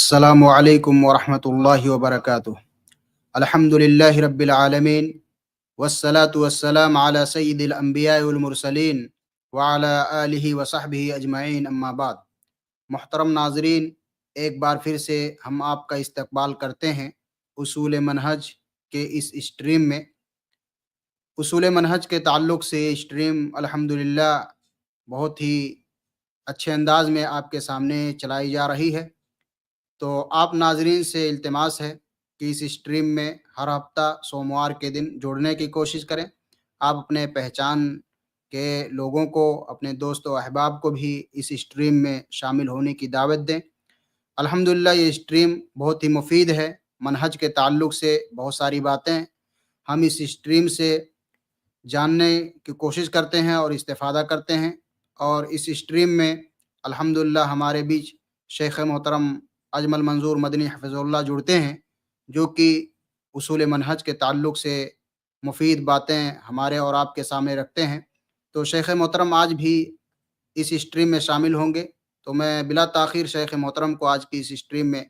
السلام علیکم ورحمۃ اللہ وبرکاتہ۔ الحمدللہ رب العالمین والصلاة والسلام علی سید الانبیاء والمرسلین وعلی آلہ وصحبہ اجمعین، اما بعد۔ محترم ناظرین، ایک بار پھر سے ہم آپ کا استقبال کرتے ہیں اصول منہج کے اس اسٹریم میں۔ اصول منہج کے تعلق سے اسٹریم الحمدللہ بہت ہی اچھے انداز میں آپ کے سامنے چلائی جا رہی ہے، تو آپ ناظرین سے التماس ہے کہ اس اسٹریم میں ہر ہفتہ سوموار کے دن جڑنے کی کوشش کریں۔ آپ اپنے پہچان کے لوگوں کو، اپنے دوست و احباب کو بھی اس اسٹریم میں شامل ہونے کی دعوت دیں۔ الحمدللہ یہ اسٹریم بہت ہی مفید ہے۔ منہج کے تعلق سے بہت ساری باتیں ہم اس اسٹریم سے جاننے کی کوشش کرتے ہیں اور استفادہ کرتے ہیں، اور اس اسٹریم میں الحمدللہ ہمارے بیچ شیخ محترم اجمل منظور مدنی حفظہ اللہ جڑتے ہیں، جو کہ اصول منہج کے تعلق سے مفید باتیں ہمارے اور آپ کے سامنے رکھتے ہیں۔ تو شیخ محترم آج بھی اس اسٹریم میں شامل ہوں گے، تو میں بلا تاخیر شیخ محترم کو آج کی اس اسٹریم میں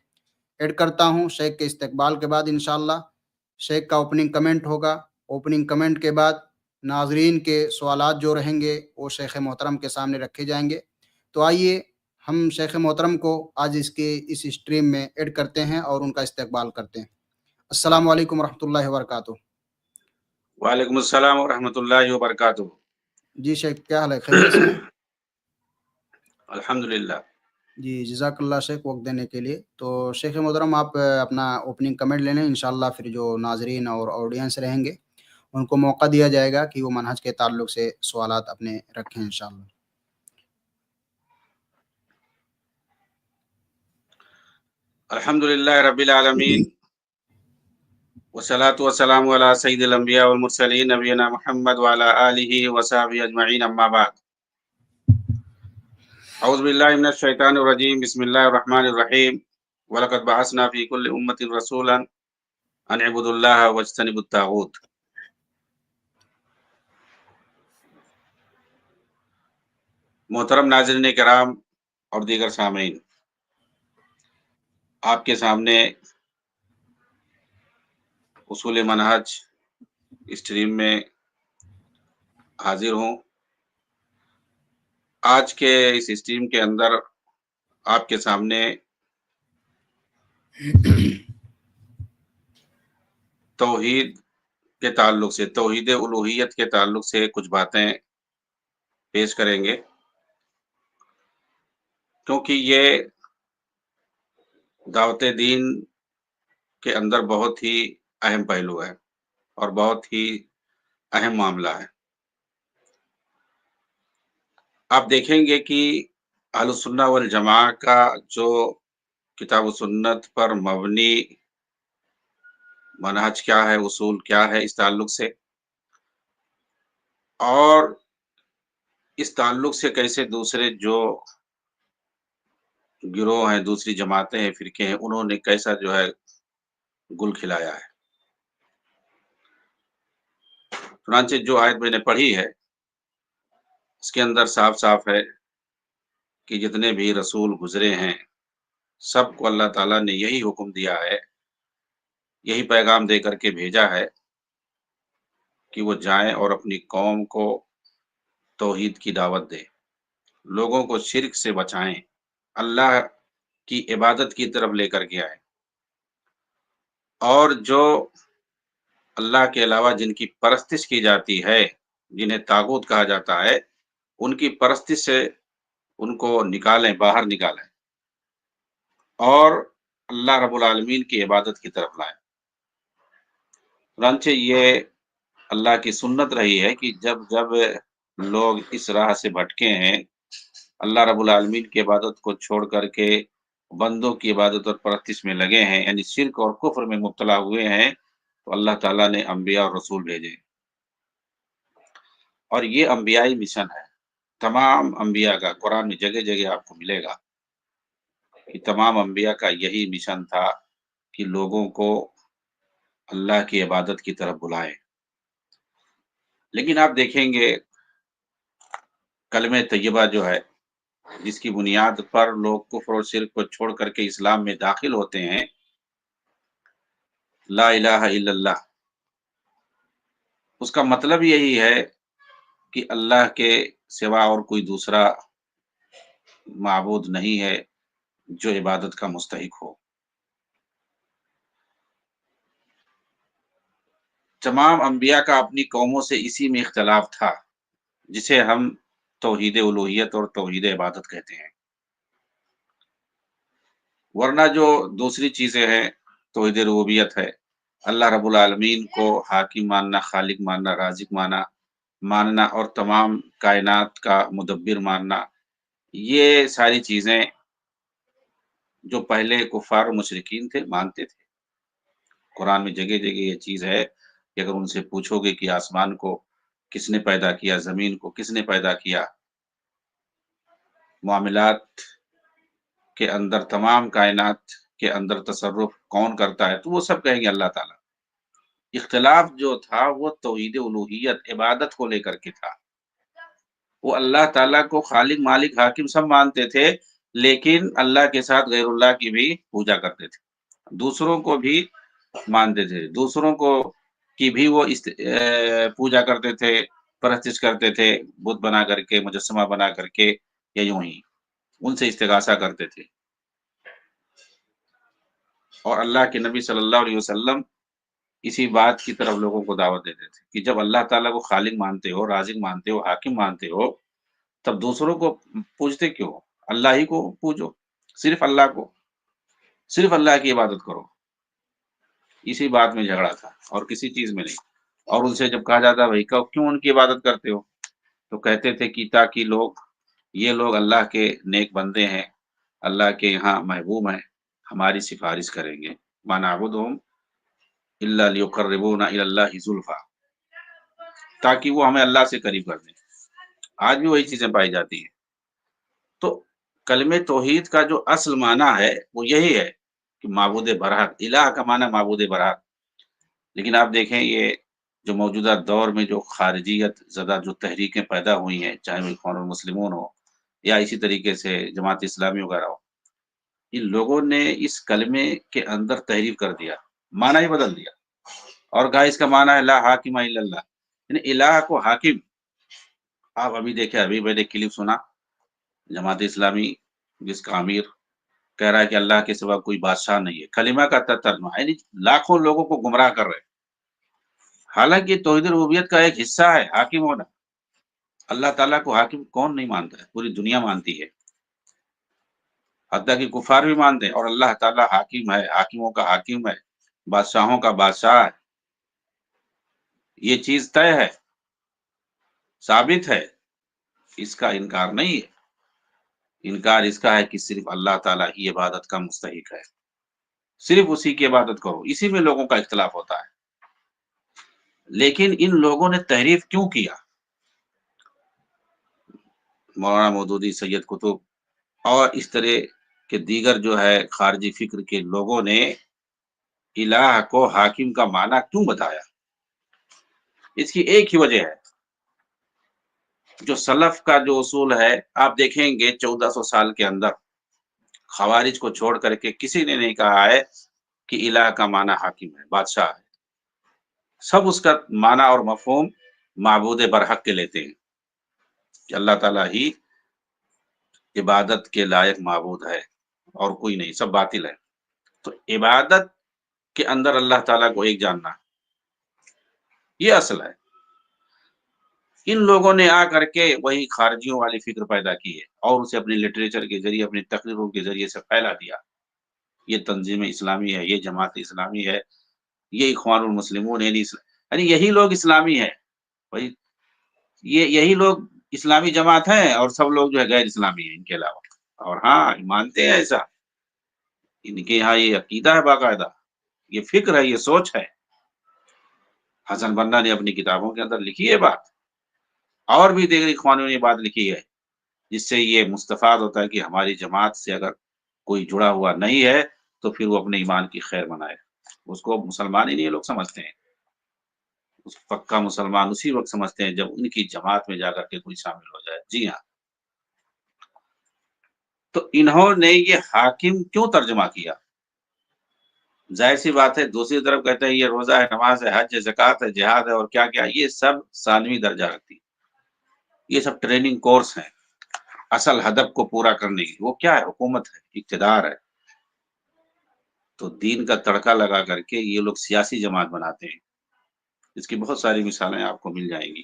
ایڈ کرتا ہوں۔ شیخ کے استقبال کے بعد انشاءاللہ شیخ کا اوپننگ کمنٹ ہوگا۔ اوپننگ کمنٹ کے بعد ناظرین کے سوالات جو رہیں گے وہ شیخ محترم کے سامنے رکھے جائیں گے۔ تو آئیے ہم شیخ محترم کو آج اس اسٹریم میں ایڈ کرتے ہیں اور ان کا استقبال کرتے ہیں۔ السلام علیکم ورحمۃ اللہ وبرکاتہ۔ وعلیکم السلام ورحمۃ اللہ وبرکاتہ۔ جی شیخ، کیا حال ہے؟ خیریت سے ہیں؟ الحمدللہ۔ جی جزاک اللہ شیخ وقت دینے کے لیے۔ تو شیخ محترم آپ اپنا اوپننگ کمنٹ لے لیں، انشاءاللہ پھر جو ناظرین اور آڈینس رہیں گے ان کو موقع دیا جائے گا کہ وہ منہج کے تعلق سے سوالات اپنے رکھیں انشاءاللہ۔ الحمدللہ رب العالمین والصلاة والسلام علی سید الانبیاء والمرسلین نبینا محمد وعلی آلہ وصحبہ اجمعین، اما بعد۔ اعوذ باللہ من الشیطان الرجیم، بسم اللہ الرحمن الرحیم۔ وَلَقَدْ بَعَثْنَا فِي كُلِّ أُمَّةٍ رَسُولًا أَنِ اعْبُدُوا اللَّهَ وَاجْتَنِبُوا الطَّاغُوتَ۔ محترم ناظرین کرام اور دیگر سامعین، آپ کے سامنے اصول منہج اسٹریم میں حاضر ہوں۔ آج کے اس اسٹریم کے اندر آپ کے سامنے توحید کے تعلق سے، توحید الوہیت کے تعلق سے کچھ باتیں پیش کریں گے، کیونکہ یہ دعوت دین کے اندر بہت ہی اہم پہلو ہے اور بہت ہی اہم معاملہ ہے۔ آپ دیکھیں گے کہ اہل السنہ والجماعہ کا جو کتاب و سنت پر مبنی منہج کیا ہے، اصول کیا ہے اس تعلق سے، اور اس تعلق سے کیسے دوسرے جو گروہ ہیں، دوسری جماعتیں ہیں، فرقے ہیں، انہوں نے کیسا جو ہے گل کھلایا ہے۔ چنانچہ جو آیت میں نے پڑھی ہے اس کے اندر صاف صاف ہے کہ جتنے بھی رسول گزرے ہیں سب کو اللہ تعالیٰ نے یہی حکم دیا ہے، یہی پیغام دے کر کے بھیجا ہے کہ وہ جائیں اور اپنی قوم کو توحید کی دعوت دیں، لوگوں کو شرک سے بچائیں، اللہ کی عبادت کی طرف لے کر کے آئیں، اور جو اللہ کے علاوہ جن کی پرستش کی جاتی ہے، جنہیں طاغوت کہا جاتا ہے، ان کی پرستش سے ان کو نکالیں، باہر نکالیں، اور اللہ رب العالمین کی عبادت کی طرف لائیں۔ چنانچہ یہ اللہ کی سنت رہی ہے کہ جب جب لوگ اس راہ سے بھٹکے ہیں، اللہ رب العالمین کی عبادت کو چھوڑ کر کے بندوں کی عبادت اور پرستش میں لگے ہیں، یعنی شرک اور کفر میں مبتلا ہوئے ہیں، تو اللہ تعالیٰ نے انبیاء اور رسول بھیجے، اور یہ انبیائی مشن ہے تمام انبیاء کا۔ قرآن میں جگہ جگہ آپ کو ملے گا کہ تمام انبیاء کا یہی مشن تھا کہ لوگوں کو اللہ کی عبادت کی طرف بلائیں۔ لیکن آپ دیکھیں گے کلمہ طیبہ جو ہے جس کی بنیاد پر لوگ کفر اور شرک کو چھوڑ کر کے اسلام میں داخل ہوتے ہیں، لا الہ الا اللہ، اس کا مطلب یہی ہے کہ اللہ کے سوا اور کوئی دوسرا معبود نہیں ہے جو عبادت کا مستحق ہو۔ تمام انبیاء کا اپنی قوموں سے اسی میں اختلاف تھا، جسے ہم توحید الوہیت اور توحید عبادت کہتے ہیں۔ ورنہ جو دوسری چیزیں ہیں، توحید ربوبیت ہے، اللہ رب العالمین کو حاکم ماننا، خالق ماننا، رازق ماننا اور تمام کائنات کا مدبر ماننا، یہ ساری چیزیں جو پہلے کفار و مشرکین تھے مانتے تھے۔ قرآن میں جگہ جگہ یہ چیز ہے کہ اگر ان سے پوچھو گے کہ آسمان کو کس نے پیدا کیا، زمین کو کس نے پیدا کیا، معاملات کے اندر، تمام کائنات کے اندر تصرف کون کرتا ہے، تو وہ سب کہیں گے اللہ تعالیٰ۔ اختلاف جو تھا وہ توحید الوہیت، عبادت کو لے کر کے تھا۔ وہ اللہ تعالیٰ کو خالق، مالک، حاکم سب مانتے تھے، لیکن اللہ کے ساتھ غیر اللہ کی بھی پوجا کرتے تھے، دوسروں کو بھی مانتے تھے، دوسروں کو کی بھی وہ پوجا کرتے تھے، پرستش کرتے تھے، بت بنا کر کے، مجسمہ بنا کر کے، یا یوں ہی ان سے استغاثہ کرتے تھے۔ اور اللہ کے نبی صلی اللہ علیہ وسلم اسی بات کی طرف لوگوں کو دعوت دیتے تھے کہ جب اللہ تعالیٰ کو خالق مانتے ہو، رازق مانتے ہو، حاکم مانتے ہو، تب دوسروں کو پوجتے کیوں ہو؟ اللہ ہی کو پوجو، صرف اللہ کو، صرف اللہ کی عبادت کرو۔ اسی بات میں جھگڑا تھا اور کسی چیز میں نہیں۔ اور ان سے جب کہا جاتا بھائی کیوں ان کی عبادت کرتے ہو، تو کہتے تھے کہ تاکہ یہ لوگ اللہ کے نیک بندے ہیں، اللہ کے یہاں محبوب ہیں، ہماری سفارش کریں گے، ما نعبدہم الا لیقربونا الی اللہ زلفیٰ، تاکہ وہ ہمیں اللہ سے قریب کر دیں۔ آج بھی وہی چیزیں پائی جاتی ہیں۔ تو کلمہ توحید کا جو اصل معنی ہے وہ یہی ہے کہ معبود برحق، الہ کا معنی معبود برحق۔ لیکن آپ دیکھیں یہ جو موجودہ دور میں جو خارجیت زدہ جو تحریکیں پیدا ہوئی ہیں، چاہے وہ اخوان المسلمون ہو یا اسی طریقے سے جماعت اسلامی وغیرہ ہو، ان لوگوں نے اس کلمے کے اندر تحریف کر دیا، معنی ہی بدل دیا، اور کہا اس کا معنی ہے لا حاکم الا اللہ، یعنی الہ کو حاکم۔ آپ ابھی دیکھیں، ابھی میں نے کلپ سنا، جماعت اسلامی جس کا امیر کہہ رہا ہے کہ اللہ کے سوا کوئی بادشاہ نہیں ہے، کلمہ کا ترجمہ، یعنی لاکھوں لوگوں کو گمراہ کر رہے ہیں۔ حالانکہ توحید ربوبیت کا ایک حصہ ہے حاکم ہونا۔ اللہ تعالیٰ کو حاکم کون نہیں مانتا ہے؟ پوری دنیا مانتی ہے، حتیٰ کہ کفار بھی مانتے ہیں، اور اللہ تعالیٰ حاکم ہے، حاکموں کا حاکم ہے، بادشاہوں کا بادشاہ ہے۔ یہ چیز طے ہے، ثابت ہے، اس کا انکار نہیں ہے۔ انکار اس کا ہے کہ صرف اللہ تعالیٰ ہی عبادت کا مستحق ہے، صرف اسی کی عبادت کرو۔ اسی میں لوگوں کا اختلاف ہوتا ہے۔ لیکن ان لوگوں نے تحریف کیوں کیا؟ مولانا مودودی، سید قطب اور اس طرح کے دیگر جو ہے خارجی فکر کے لوگوں نے الہ کو حاکم کا معنی کیوں بتایا؟ اس کی ایک ہی وجہ ہے، جو سلف کا جو اصول ہے، آپ دیکھیں گے 1400 سال کے اندر خوارج کو چھوڑ کر کے کسی نے نہیں کہا ہے کہ الہ کا معنی حاکم ہے، بادشاہ ہے۔ سب اس کا معنی اور مفہوم معبود برحق کے لیتے ہیں کہ اللہ تعالیٰ ہی عبادت کے لائق معبود ہے اور کوئی نہیں، سب باطل ہے۔ تو عبادت کے اندر اللہ تعالیٰ کو ایک جاننا، یہ اصل ہے۔ ان لوگوں نے آ کر کے وہی خارجیوں والی فکر پیدا کی ہے اور اسے اپنے لٹریچر کے ذریعے، اپنی تقریروں کے ذریعے سے پھیلا دیا۔ یہ تنظیم اسلامی ہے، یہ جماعت اسلامی ہے، یہ اخوان المسلمون ہے، یعنی یہی لوگ اسلامی ہیں بھائی، یہی لوگ اسلامی جماعت ہیں، اور سب لوگ جو ہے غیر اسلامی ہیں ان کے علاوہ۔ اور ہاں مانتے ہیں ایسا، ان کے یہاں یہ عقیدہ ہے، باقاعدہ یہ فکر ہے، یہ سوچ ہے۔ حسن بنا نے اپنی کتابوں کے اندر لکھی ہے بات، اور بھی دیگر اخوانیوں نے یہ بات لکھی ہے، جس سے یہ مستفاد ہوتا ہے کہ ہماری جماعت سے اگر کوئی جڑا ہوا نہیں ہے تو پھر وہ اپنے ایمان کی خیر منائے۔ اس کو مسلمان ہی نہیں لوگ سمجھتے ہیں، اس پکا مسلمان اسی وقت سمجھتے ہیں جب ان کی جماعت میں جا کر کے کوئی شامل ہو جائے۔ جی ہاں، تو انہوں نے یہ حاکم کیوں ترجمہ کیا؟ ظاہر سی بات ہے، دوسری طرف کہتے ہیں یہ روزہ ہے، نماز ہے، حج ہے، زکوٰۃ ہے، جہاد ہے اور کیا کیا، یہ سب ثانوی درجہ رکھتی، یہ سب ٹریننگ کورس ہیں اصل ہدف کو پورا کرنے کی۔ وہ کیا ہے؟ حکومت ہے، اقتدار ہے۔ تو دین کا تڑکا لگا کر کے یہ لوگ سیاسی جماعت بناتے ہیں، اس کی بہت ساری مثالیں آپ کو مل جائیں گی۔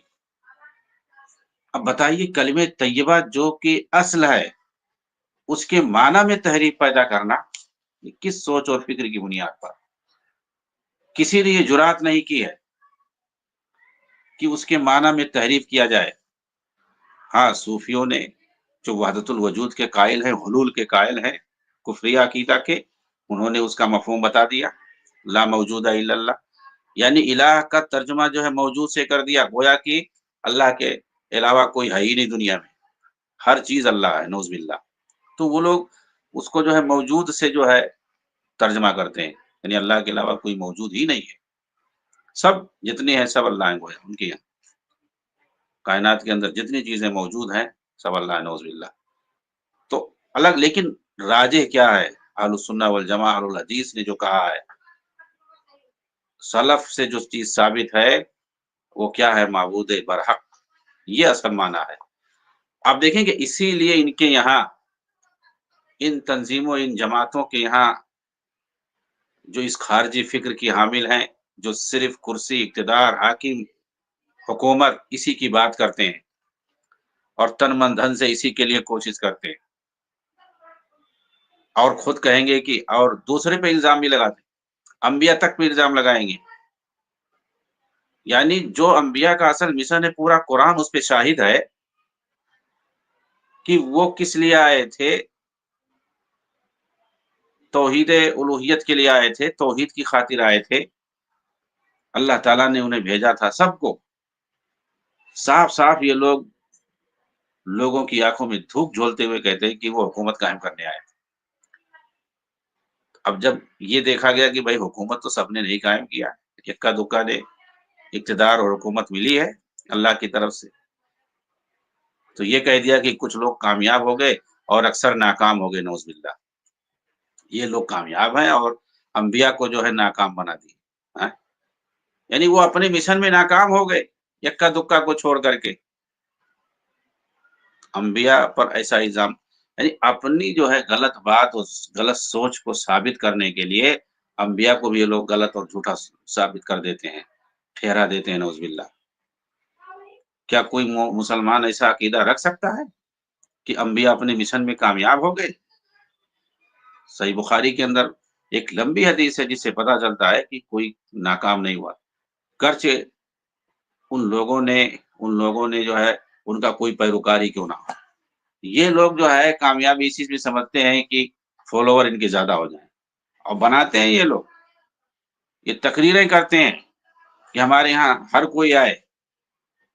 اب بتائیے، کلمہ طیبہ جو کہ اصل ہے، اس کے معنی میں تحریف پیدا کرنا، یہ کس سوچ اور فکر کی بنیاد پر؟ کسی نے یہ جرات نہیں کی ہے کہ اس کے معنی میں تحریف کیا جائے۔ ہاں، صوفیوں نے جو وحدت الوجود کے قائل ہیں، حلول کے قائل ہیں، کفریہ عقیدہ کے، انہوں نے اس کا مفہوم بتا دیا، لا موجود الا اللہ، یعنی الہ کا ترجمہ جو ہے موجود سے کر دیا، گویا کہ اللہ کے علاوہ کوئی ہے ہی نہیں دنیا میں، ہر چیز اللہ ہے، نعوذ باللہ۔ تو وہ لوگ اس کو جو ہے موجود سے جو ہے ترجمہ کرتے ہیں، یعنی اللہ کے علاوہ کوئی موجود ہی نہیں ہے، سب جتنے ہیں سب اللہ ہیں، گویا ان کے یہاں کائنات کے اندر جتنی چیزیں موجود ہیں سب اللہ ہے، نعوذ باللہ۔ تو الگ، لیکن راجح کیا ہے؟ اہل السنہ والجماعہ، اہل الحدیث نے جو کہا ہے، سلف سے جو چیز ثابت ہے وہ کیا ہے؟ معبود برحق، یہ اصل معنی ہے۔ آپ دیکھیں کہ اسی لیے ان کے یہاں، ان تنظیموں، ان جماعتوں کے یہاں جو اس خارجی فکر کی حامل ہیں، جو صرف کرسی، اقتدار، حاکم، حکومت، اسی کی بات کرتے ہیں اور تن من دھن سے اسی کے لیے کوشش کرتے ہیں، اور خود کہیں گے کہ، اور دوسرے پہ الزام بھی لگاتے ہیں، انبیاء تک پہ الزام لگائیں گے، یعنی جو انبیاء کا اصل مشن ہے، پورا قرآن اس پہ شاہد ہے کہ وہ کس لیے آئے تھے، توحید الوہیت کے لیے آئے تھے، توحید کی خاطر آئے تھے، اللہ تعالیٰ نے انہیں بھیجا تھا سب کو۔ صاف صاف یہ لوگ لوگوں کی آنکھوں میں دھوپ جھولتے ہوئے کہتے ہیں کہ وہ حکومت قائم کرنے آئے تھے۔ اب جب یہ دیکھا گیا کہ بھائی حکومت تو سب نے نہیں قائم کیا، اکا دکا نے اقتدار اور حکومت ملی ہے اللہ کی طرف سے، تو یہ کہہ دیا کہ کچھ لوگ کامیاب ہو گئے اور اکثر ناکام ہو گئے، نعوذ باللہ۔ یہ لوگ کامیاب ہیں اور انبیاء کو جو ہے ناکام بنا دی، یعنی وہ اپنے مشن میں ناکام ہو گئے یکا دکا کو چھوڑ کر کے۔ انبیاء پر ایسا الزام، یعنی اپنی جو ہے غلط بات اور غلط سوچ کو ثابت کرنے کے لیے انبیاء کو بھی یہ لوگ غلط اور جھوٹا ثابت کر دیتے ہیں، ٹھہرا دیتے ہیں، نعوذ باللہ۔ کیا کوئی مسلمان ایسا عقیدہ رکھ سکتا ہے کہ انبیاء اپنے مشن میں کامیاب ہو گئے؟ صحیح بخاری کے اندر ایک لمبی حدیث ہے جس سے پتہ چلتا ہے کہ کوئی ناکام نہیں ہوا، گرچہ ان لوگوں نے جو ہے ان کا کوئی پیروکار ہی کیوں نہ ہو۔ یہ لوگ جو ہے کامیابی اسی میں سمجھتے ہیں کہ فالوور ان کے زیادہ ہو جائیں، اور بناتے ہیں یہ لوگ، یہ تقریریں کرتے ہیں کہ ہمارے ہاں ہر کوئی آئے،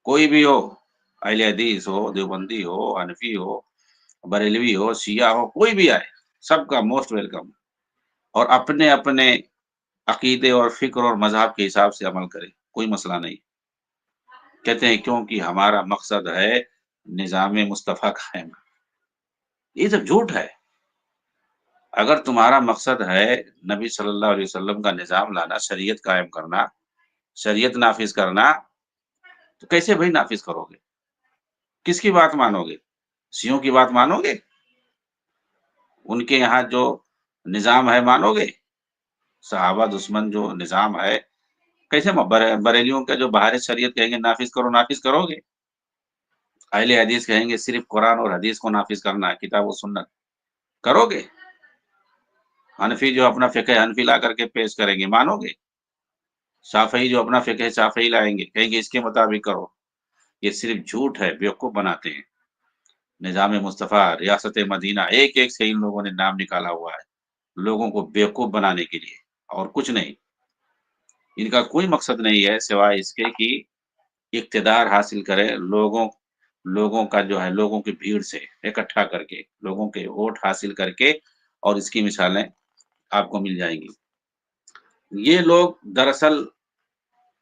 کوئی بھی ہو، اہل حدیث ہو، دیوبندی ہو، حنفی ہو، بریلوی ہو، شیعہ ہو، کوئی بھی آئے، سب کا موسٹ ویلکم، اور اپنے اپنے عقیدے اور فکر اور مذہب کے حساب سے عمل کرے، کوئی مسئلہ نہیں۔ کہتے ہیں کیونکہ ہمارا مقصد ہے نظام مصطفیٰ قائم۔ یہ سب جھوٹ ہے۔ اگر تمہارا مقصد ہے نبی صلی اللہ علیہ وسلم کا نظام لانا، شریعت قائم کرنا، شریعت نافذ کرنا، تو کیسے بھائی نافذ کرو گے؟ کس کی بات مانو گے؟ شیعوں کی بات مانو گے؟ ان کے یہاں جو نظام ہے مانو گے؟ صحابہ دشمن جو نظام ہے، کیسے بریلیوں کا جو باہر شریعت کہیں گے نافذ کرو، نافذ کرو گے؟ اہل حدیث کہیں گے صرف قرآن اور حدیث کو نافذ کرنا ہے، کتاب و سنت، کرو گے؟ حنفی جو اپنا فقہ حنفی لا کر کے پیش کریں گے، مانو گے؟ شافعی جو اپنا فقہ شافعی لائیں گے، کہیں گے اس کے مطابق کرو۔ یہ صرف جھوٹ ہے، بیوقوف بناتے ہیں۔ نظام مصطفیٰ، ریاست مدینہ، ایک ایک سے ان لوگوں نے نام نکالا ہوا ہے لوگوں کو بیوقوف بنانے کے لیے، اور کچھ نہیں۔ ان کا کوئی مقصد نہیں ہے سوائے اس کے کہ اقتدار حاصل کرے، لوگوں کا جو ہے لوگوں کی بھیڑ سے اکٹھا کر کے، لوگوں کے ووٹ حاصل کر کے، اور اس کی مثالیں آپ کو مل جائیں گی۔ یہ لوگ دراصل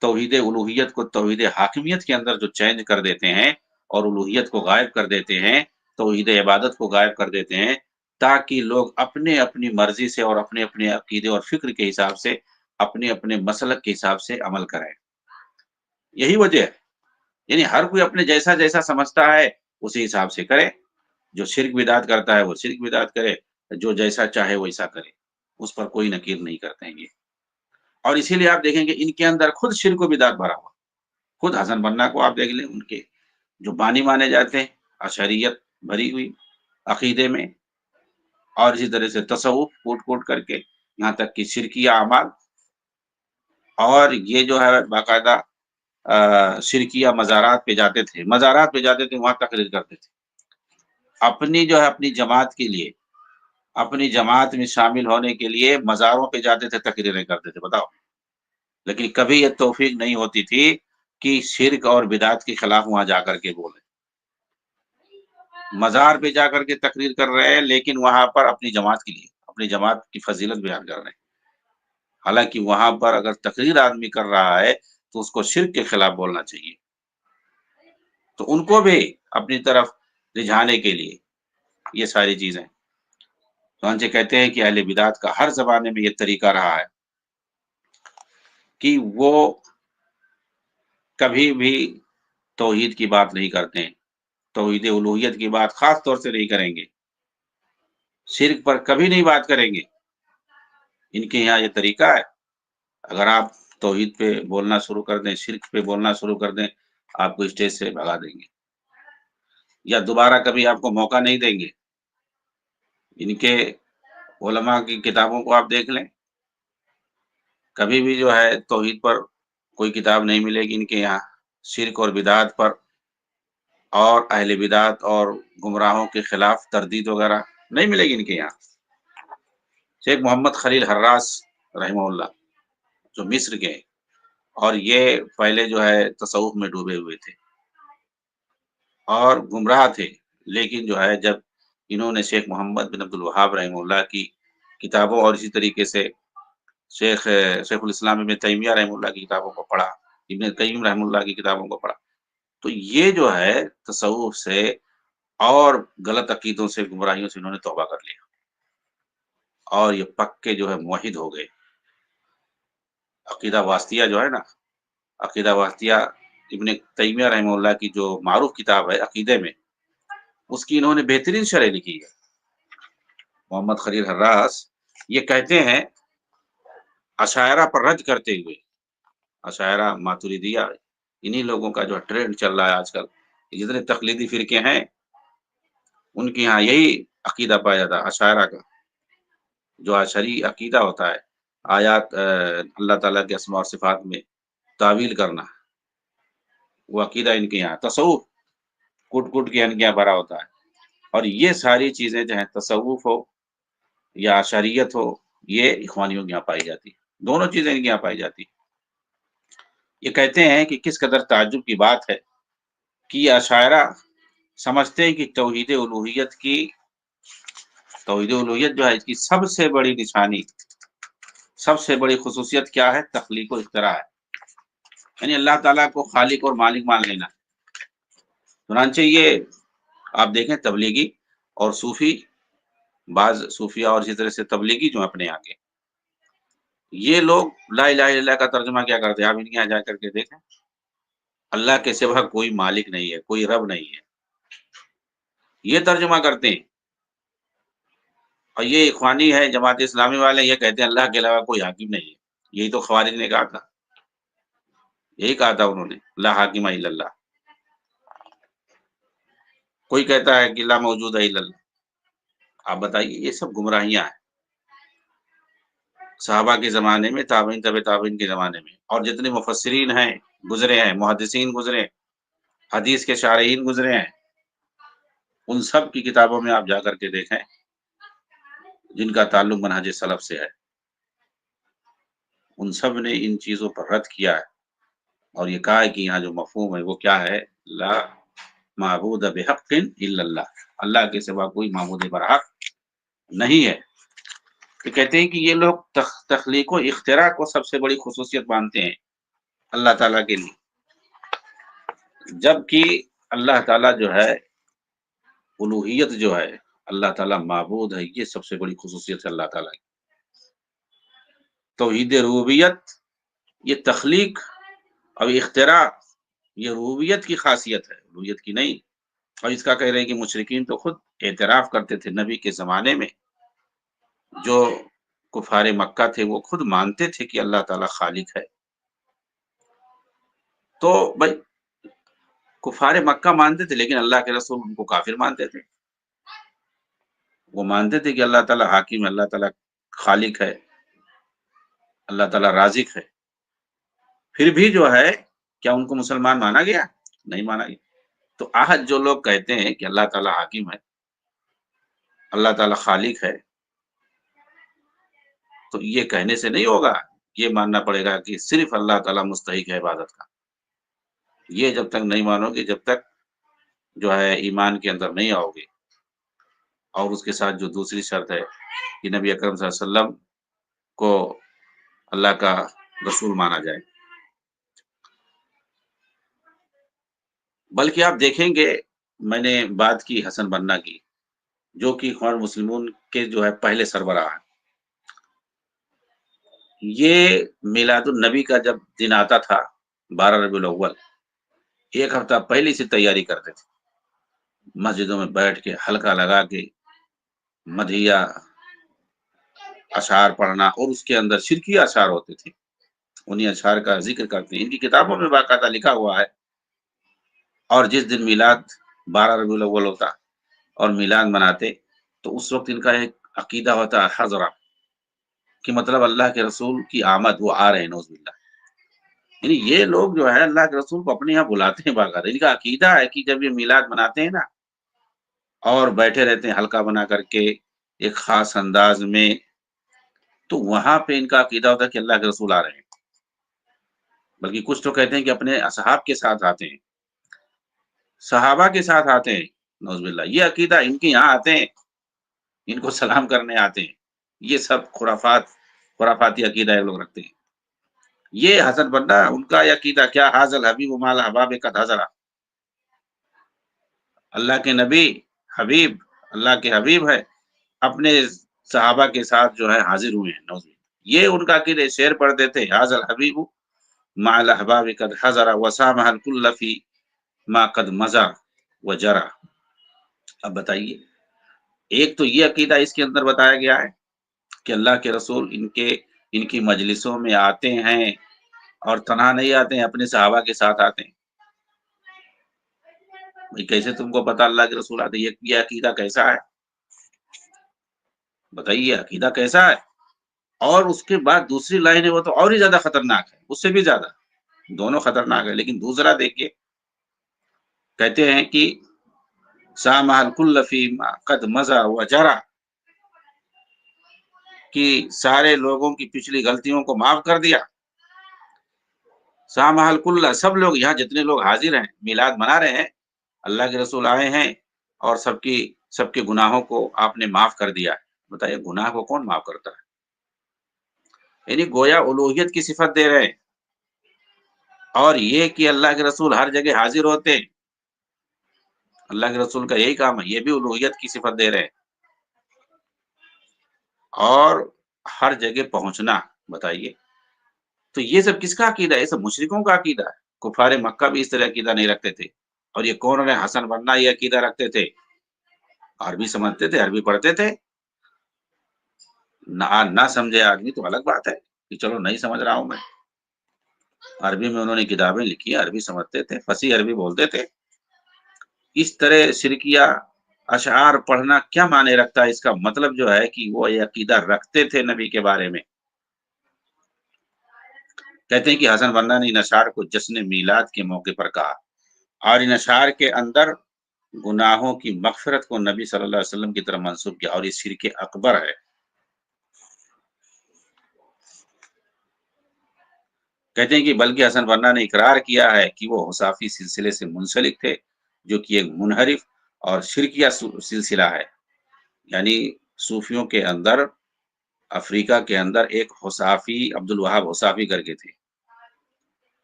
توحید الوہیت کو توحید حاکمیت کے اندر جو چینج کر دیتے ہیں اور الوہیت کو غائب کر دیتے ہیں، توحید عبادت کو غائب کر دیتے ہیں، تاکہ لوگ اپنے اپنی مرضی سے اور اپنے اپنے عقیدے اور فکر کے حساب سے اپنے اپنے مسلک کے حساب سے عمل کریں. یہی وجہ ہے. یعنی ہر کوئی اپنے جیسا جیسا سمجھتا ہے اسی حساب سے کرے. جو شرک بدعت کرتا ہے وہ شرک بدعت کرے، جو جیسا چاہے ویسا کرے، اس پر کوئی نکیر نہیں کرتے ہیں یہ. اور اسی لیے آپ دیکھیں گے ان کے اندر خود شرک و بدعت بھرا ہوا. خود حسن بنا کو آپ دیکھ لیں، ان کے جو بانی مانے جاتے ہیں اشعریت بھری ہوئی عقیدے میں، اور اسی طرح سے تصوف کوٹ کوٹ کر کے یہاں تک کہ شرکیہ اعمال، اور یہ جو ہے باقاعدہ شرکیہ مزارات پہ جاتے تھے، وہاں تقریر کرتے تھے اپنی جو ہے اپنی جماعت کے لیے، اپنی جماعت میں شامل ہونے کے لیے مزاروں پہ جاتے تھے، تقریریں کرتے تھے. بتاؤ. لیکن کبھی یہ توفیق نہیں ہوتی تھی کہ شرک اور بدعت کے خلاف وہاں جا کر کے بولے. مزار پہ جا کر کے تقریر کر رہے ہیں، لیکن وہاں پر اپنی جماعت کے لیے، اپنی جماعت کی فضیلت بیان کر رہے ہیں. حالانکہ وہاں پر اگر تقریر آدمی کر رہا ہے تو اس کو شرک کے خلاف بولنا چاہیے. تو ان کو بھی اپنی طرف رجھانے کے لیے یہ ساری چیزیں. چنانچہ کہتے ہیں کہ اہل بدعت کا ہر زمانے میں یہ طریقہ رہا ہے کہ وہ کبھی بھی توحید کی بات نہیں کرتے ہیں، توحید الوہیت کی بات خاص طور سے نہیں کریں گے، شرک پر کبھی نہیں بات کریں گے. ان کے یہاں یہ طریقہ ہے. اگر آپ توحید پہ بولنا شروع کر دیں، شرک پہ بولنا شروع کر دیں، آپ کو اسٹیج سے بھگا دیں گے، یا دوبارہ کبھی آپ کو موقع نہیں دیں گے. ان کے علماء کی کتابوں کو آپ دیکھ لیں، کبھی بھی جو ہے توحید پر کوئی کتاب نہیں ملے گی ان کے یہاں. شرک اور بدعت پر اور اہل بدعت اور گمراہوں کے خلاف تردید وغیرہ نہیں ملے گی ان کے یہاں. شیخ محمد خلیل حراس رحمہ اللہ جو مصر کے، اور یہ پہلے جو ہے تصوف میں ڈوبے ہوئے تھے اور گمراہ تھے، لیکن جو ہے جب انہوں نے شیخ محمد بن عبد الوہاب رحمہ اللہ کی کتابوں اور اسی طریقے سے شیخ الاسلام ابن تیمیہ رحمہ اللہ کی کتابوں کو پڑھا، ابن قیم رحمہ اللہ کی کتابوں کو پڑھا، تو یہ جو ہے تصوف سے اور غلط عقیدوں سے، گمراہیوں سے انہوں نے توبہ کر لیا، اور یہ پکے جو ہے موحد ہو گئے. عقیدہ واسطیہ جو ہے نا، عقیدہ واسطیہ ابن تیمیہ رحمہ اللہ کی جو معروف کتاب ہے عقیدے میں، اس کی انہوں نے بہترین شرح لکھی ہے. محمد خلیل حراس یہ کہتے ہیں اشاعرہ پر رد کرتے ہوئے، اشاعرہ ماتریدیہ انہی لوگوں کا جو ٹرینڈ چل رہا ہے آج کل، جتنے تقلیدی فرقے ہیں ان کے یہاں یہی عقیدہ پایا جاتا ہے اشاعرہ کا. جو اشعری عقیدہ ہوتا ہے، آیات اللہ تعالیٰ کے اسماء اور صفات میں تعویل کرنا، وہ عقیدہ ان کے یہاں. تصوف کٹ کٹ کے ان کے یہاں بھرا ہوتا ہے. اور یہ ساری چیزیں جو ہیں تصوف ہو یا اشعریت ہو، یہ اخوانیوں کے یہاں پائی جاتی، دونوں چیزیں ان کے یہاں پائی جاتی. یہ کہتے ہیں کہ کس قدر تعجب کی بات ہے کہ یہ اشاعرہ سمجھتے ہیں کہ توحید الوہیت جو ہے اس کی سب سے بڑی نشانی، سب سے بڑی خصوصیت کیا ہے؟ تخلیق و اختراع ہے. یعنی اللہ تعالیٰ کو خالق اور مالک مان لینا. چنانچہ یہ آپ دیکھیں تبلیغی اور صوفی، بعض صوفیہ اور اسی طرح سے تبلیغی جو اپنے یہاں کے، یہ لوگ لا الہ الا اللہ کا ترجمہ کیا کرتے ہیں؟ آپ ان کے یہاں جا کر کے دیکھیں، اللہ کے سوا کوئی مالک نہیں ہے، کوئی رب نہیں ہے، یہ ترجمہ کرتے ہیں. اور یہ اخوانی ہے، جماعت اسلامی والے، یہ کہتے ہیں اللہ کے علاوہ کوئی حاکم نہیں ہے. یہی تو خوارج نے کہا تھا، یہی کہا تھا انہوں نے، لا حاکم الا اللہ. کوئی کہتا ہے کہ لا موجود الا اللہ. آپ بتائیے، یہ سب گمراہیاں ہیں. صحابہ کے زمانے میں، تابعین، طب تابعین کے زمانے میں، اور جتنے مفسرین ہیں گزرے ہیں، محدثین گزرے، حدیث کے شارحین گزرے ہیں، ان سب کی کتابوں میں آپ جا کر کے دیکھیں جن کا تعلق منہج سلف سے ہے، ان سب نے ان چیزوں پر رد کیا ہے اور یہ کہا ہے کہ یہاں جو مفہوم ہے وہ کیا ہے؟ لا معبود بحق الا اللہ، اللہ کے سوا کوئی معبود برحق نہیں ہے. تو کہتے ہیں کہ یہ لوگ تخلیق و اختراع کو سب سے بڑی خصوصیت مانتے ہیں اللہ تعالیٰ کے لیے، جبکہ اللہ تعالیٰ جو ہے الوہیت جو ہے اللہ تعالیٰ معبود ہے، یہ سب سے بڑی خصوصیت ہے اللہ تعالیٰ کی۔ توحید ربوبیت یہ تخلیق اور اختراع، یہ ربوبیت کی خاصیت ہے، ربوبیت کی نہیں۔ اور اس کا کہہ رہے ہیں کہ مشرکین تو خود اعتراف کرتے تھے نبی کے زمانے میں، جو کفار مکہ تھے وہ خود مانتے تھے کہ اللہ تعالیٰ خالق ہے۔ تو بھائی کفار مکہ مانتے تھے، لیکن اللہ کے رسول ان کو کافر مانتے تھے۔ وہ مانتے تھے کہ اللہ تعالیٰ حاکم ہے، اللہ تعالیٰ خالق ہے، اللہ تعالیٰ رازق ہے، پھر بھی جو ہے کیا ان کو مسلمان مانا گیا؟ نہیں مانا گیا۔ تو آج جو لوگ کہتے ہیں کہ اللہ تعالیٰ حاکم ہے، اللہ تعالیٰ خالق ہے، تو یہ کہنے سے نہیں ہوگا، یہ ماننا پڑے گا کہ صرف اللہ تعالیٰ مستحق ہے عبادت کا۔ یہ جب تک نہیں مانو گے، جب تک جو ہے ایمان کے اندر نہیں آؤ گے، اور اس کے ساتھ جو دوسری شرط ہے کہ نبی اکرم صلی اللہ علیہ وسلم کو اللہ کا رسول مانا جائے۔ بلکہ آپ دیکھیں گے، میں نے بات کی حسن بننا کی، جو کہ اخوان مسلمون کے جو ہے پہلے سربراہ ہیں۔ یہ میلاد النبی کا جب دن آتا تھا 12 ربیع الاول، ایک ہفتہ پہلے سے تیاری کرتے تھے، مسجدوں میں بیٹھ کے حلقہ لگا کے مدحیہ اشعار پڑھنا، اور اس کے اندر شرکی اشعار ہوتے تھے، انہی اشعار کا ذکر کرتے ہیں، ان کی کتابوں میں باقاعدہ لکھا ہوا ہے۔ اور جس دن میلاد 12 ربیع الاول ہوتا اور میلاد مناتے، تو اس وقت ان کا ایک عقیدہ ہوتا ہے حضرہ، کہ مطلب اللہ کے رسول کی آمد، وہ آ رہے ہیں، نعوذ باللہ۔ یعنی یہ لوگ جو ہے اللہ کے رسول کو اپنے یہاں بلاتے ہیں باقاعدہ، ان کا عقیدہ ہے کہ جب یہ میلاد مناتے ہیں نا اور بیٹھے رہتے ہیں حلقہ بنا کر کے ایک خاص انداز میں، تو وہاں پہ ان کا عقیدہ ہوتا ہے کہ اللہ کے رسول آ رہے ہیں۔ بلکہ کچھ تو کہتے ہیں کہ اپنے اصحاب کے ساتھ آتے ہیں، صحابہ کے ساتھ آتے ہیں، نعوذ باللہ۔ یہ عقیدہ ان کے یہاں آتے ہیں، ان کو سلام کرنے آتے ہیں۔ یہ سب خرافاتی عقیدہ یہ لوگ رکھتے ہیں۔ یہ حسن بننا ان کا عقیدہ کیا، حاضل حبیب مال احباب قد حضرا، اللہ کے نبی حبیب، اللہ کے حبیب ہے، اپنے صحابہ کے ساتھ جو ہے حاضر ہوئے ہیں، نعوذ باللہ۔ یہ ان کا عقیدہ، شعر پڑھتے تھے، حاضل حبیب مع الاحباب قد حضرا وسامح الکل فی ما قد مضى وجرا۔ اب بتائیے، ایک تو یہ عقیدہ اس کے اندر بتایا گیا ہے کہ اللہ کے رسول ان کی مجلسوں میں آتے ہیں، اور تنہا نہیں آتے ہیں، اپنے صحابہ کے ساتھ آتے ہیں۔ بھائی کیسے تم کو پتا اللہ کے رسول آتے ہیں؟ یہ عقیدہ کیسا ہے؟ بتائیے عقیدہ کیسا ہے؟ اور اس کے بعد دوسری لائن ہے، وہ تو اور ہی زیادہ خطرناک ہے، اس سے بھی زیادہ، دونوں خطرناک ہے۔ لیکن دوسرا دیکھیے، کہتے ہیں کہ سامح الکل فی ما قد مضى وجرا، کہ سارے لوگوں کی پچھلی غلطیوں کو معاف کر دیا۔ سامح الکل، سب لوگ یہاں جتنے لوگ حاضر ہیں، میلاد منا رہے ہیں، اللہ کے رسول آئے ہیں، اور سب کے گناہوں کو آپ نے معاف کر دیا۔ بتائیے گناہ کو کون معاف کرتا ہے؟ یعنی گویا الوہیت کی صفت دے رہے ہیں، اور یہ کہ اللہ کے رسول ہر جگہ حاضر ہوتے ہیں، اللہ کے رسول کا یہی کام ہے، یہ بھی الوہیت کی صفت دے رہے ہیں، اور ہر جگہ پہنچنا۔ بتائیے تو یہ سب کس کا عقیدہ ہے؟ یہ سب مشرکوں کا عقیدہ ہے۔ کفار مکہ بھی اس طرح عقیدہ نہیں رکھتے تھے، اور یہ کون ہے؟ حسن بننا یہ عقیدہ رکھتے تھے، عربی سمجھتے تھے، عربی پڑھتے تھے۔ نہ سمجھے آدمی تو الگ بات ہے کہ چلو نہیں سمجھ رہا ہوں میں، عربی میں انہوں نے کتابیں لکھی، عربی سمجھتے تھے، فصیح عربی بولتے تھے۔ اس طرح شرکیہ اشعار پڑھنا کیا معنی رکھتا ہے؟ اس کا مطلب جو ہے کہ وہ یہ عقیدہ رکھتے تھے نبی کے بارے میں۔ کہتے ہیں کہ حسن بننا نے ان اشعار کو جشن میلاد کے موقع پر کہا، اور ان اشعار کے اندر گناہوں کی مغفرت کو نبی صلی اللہ علیہ وسلم کی طرف منسوب کیا، اور یہ شرک اکبر ہے۔ کہتے ہیں کہ بلکہ حسن بننا نے اقرار کیا ہے کہ وہ حصافی سلسلے سے منسلک تھے، جو کہ ایک منحرف اور شرکیہ سلسلہ ہے۔ یعنی صوفیوں کے اندر، افریقہ کے اندر ایک حصافی، عبد الوہاب حصافی کر کے تھے،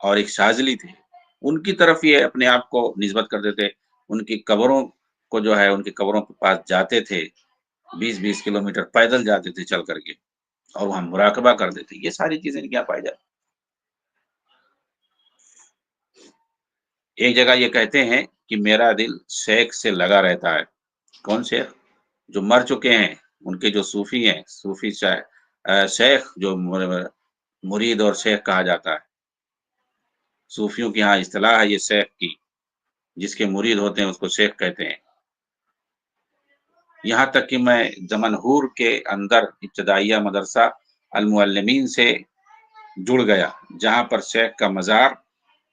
اور ایک شاذلی تھے، ان کی طرف یہ اپنے آپ کو نسبت کرتے تھے، ان کی قبروں کو جو ہے ان کی قبروں کے پاس جاتے تھے، 20-20 کلومیٹر پیدل جاتے تھے چل کر کے، اور وہاں مراقبہ کرتے تھے. یہ ساری چیزیں کیا پائی جاتی. ایک جگہ یہ کہتے ہیں کہ میرا دل شیخ سے لگا رہتا ہے. کون شیخ؟ جو مر چکے ہیں، ان کے جو صوفی ہیں، صوفی شیخ جو مرید اور شیخ کہا جاتا ہے. صوفیوں کی ہاں اصطلاح ہے یہ شیخ کی، جس کے مرید ہوتے ہیں اس کو شیخ کہتے ہیں. یہاں تک کہ میں دمنہور کے اندر ابتدائیہ مدرسہ المعلمین سے جڑ گیا، جہاں پر شیخ کا مزار،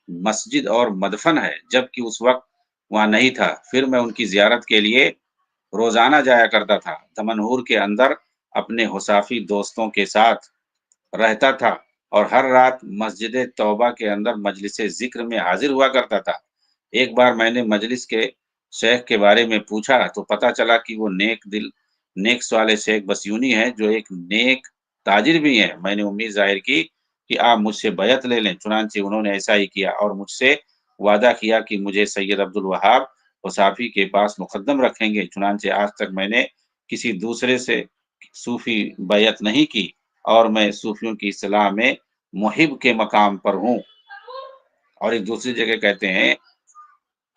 مسجد اور مدفن ہے، جبکہ اس وقت وہاں نہیں تھا. پھر میں ان کی زیارت کے لیے روزانہ جایا کرتا تھا. دمنہور کے اندر اپنے حصافی دوستوں کے ساتھ رہتا تھا اور ہر رات مسجد توبہ کے اندر مجلس ذکر میں حاضر ہوا کرتا تھا. ایک بار میں نے مجلس کے شیخ کے بارے میں پوچھا تو پتا چلا کہ وہ نیک دل، نیک سوال شیخ بسیونی ہے، جو ایک نیک تاجر بھی ہیں. میں نے امید ظاہر کی کہ آپ مجھ سے بیعت لے لیں. چنانچہ انہوں نے ایسا ہی کیا اور مجھ سے وعدہ کیا کہ مجھے سید عبدالوہاب وصافی کے پاس مقدم رکھیں گے. چنانچہ آج تک میں نے کسی دوسرے سے صوفی بیعت نہیں کی اور میں صوفیوں کی اصطلاح میں محب کے مقام پر ہوں. اور ایک دوسری جگہ کہتے ہیں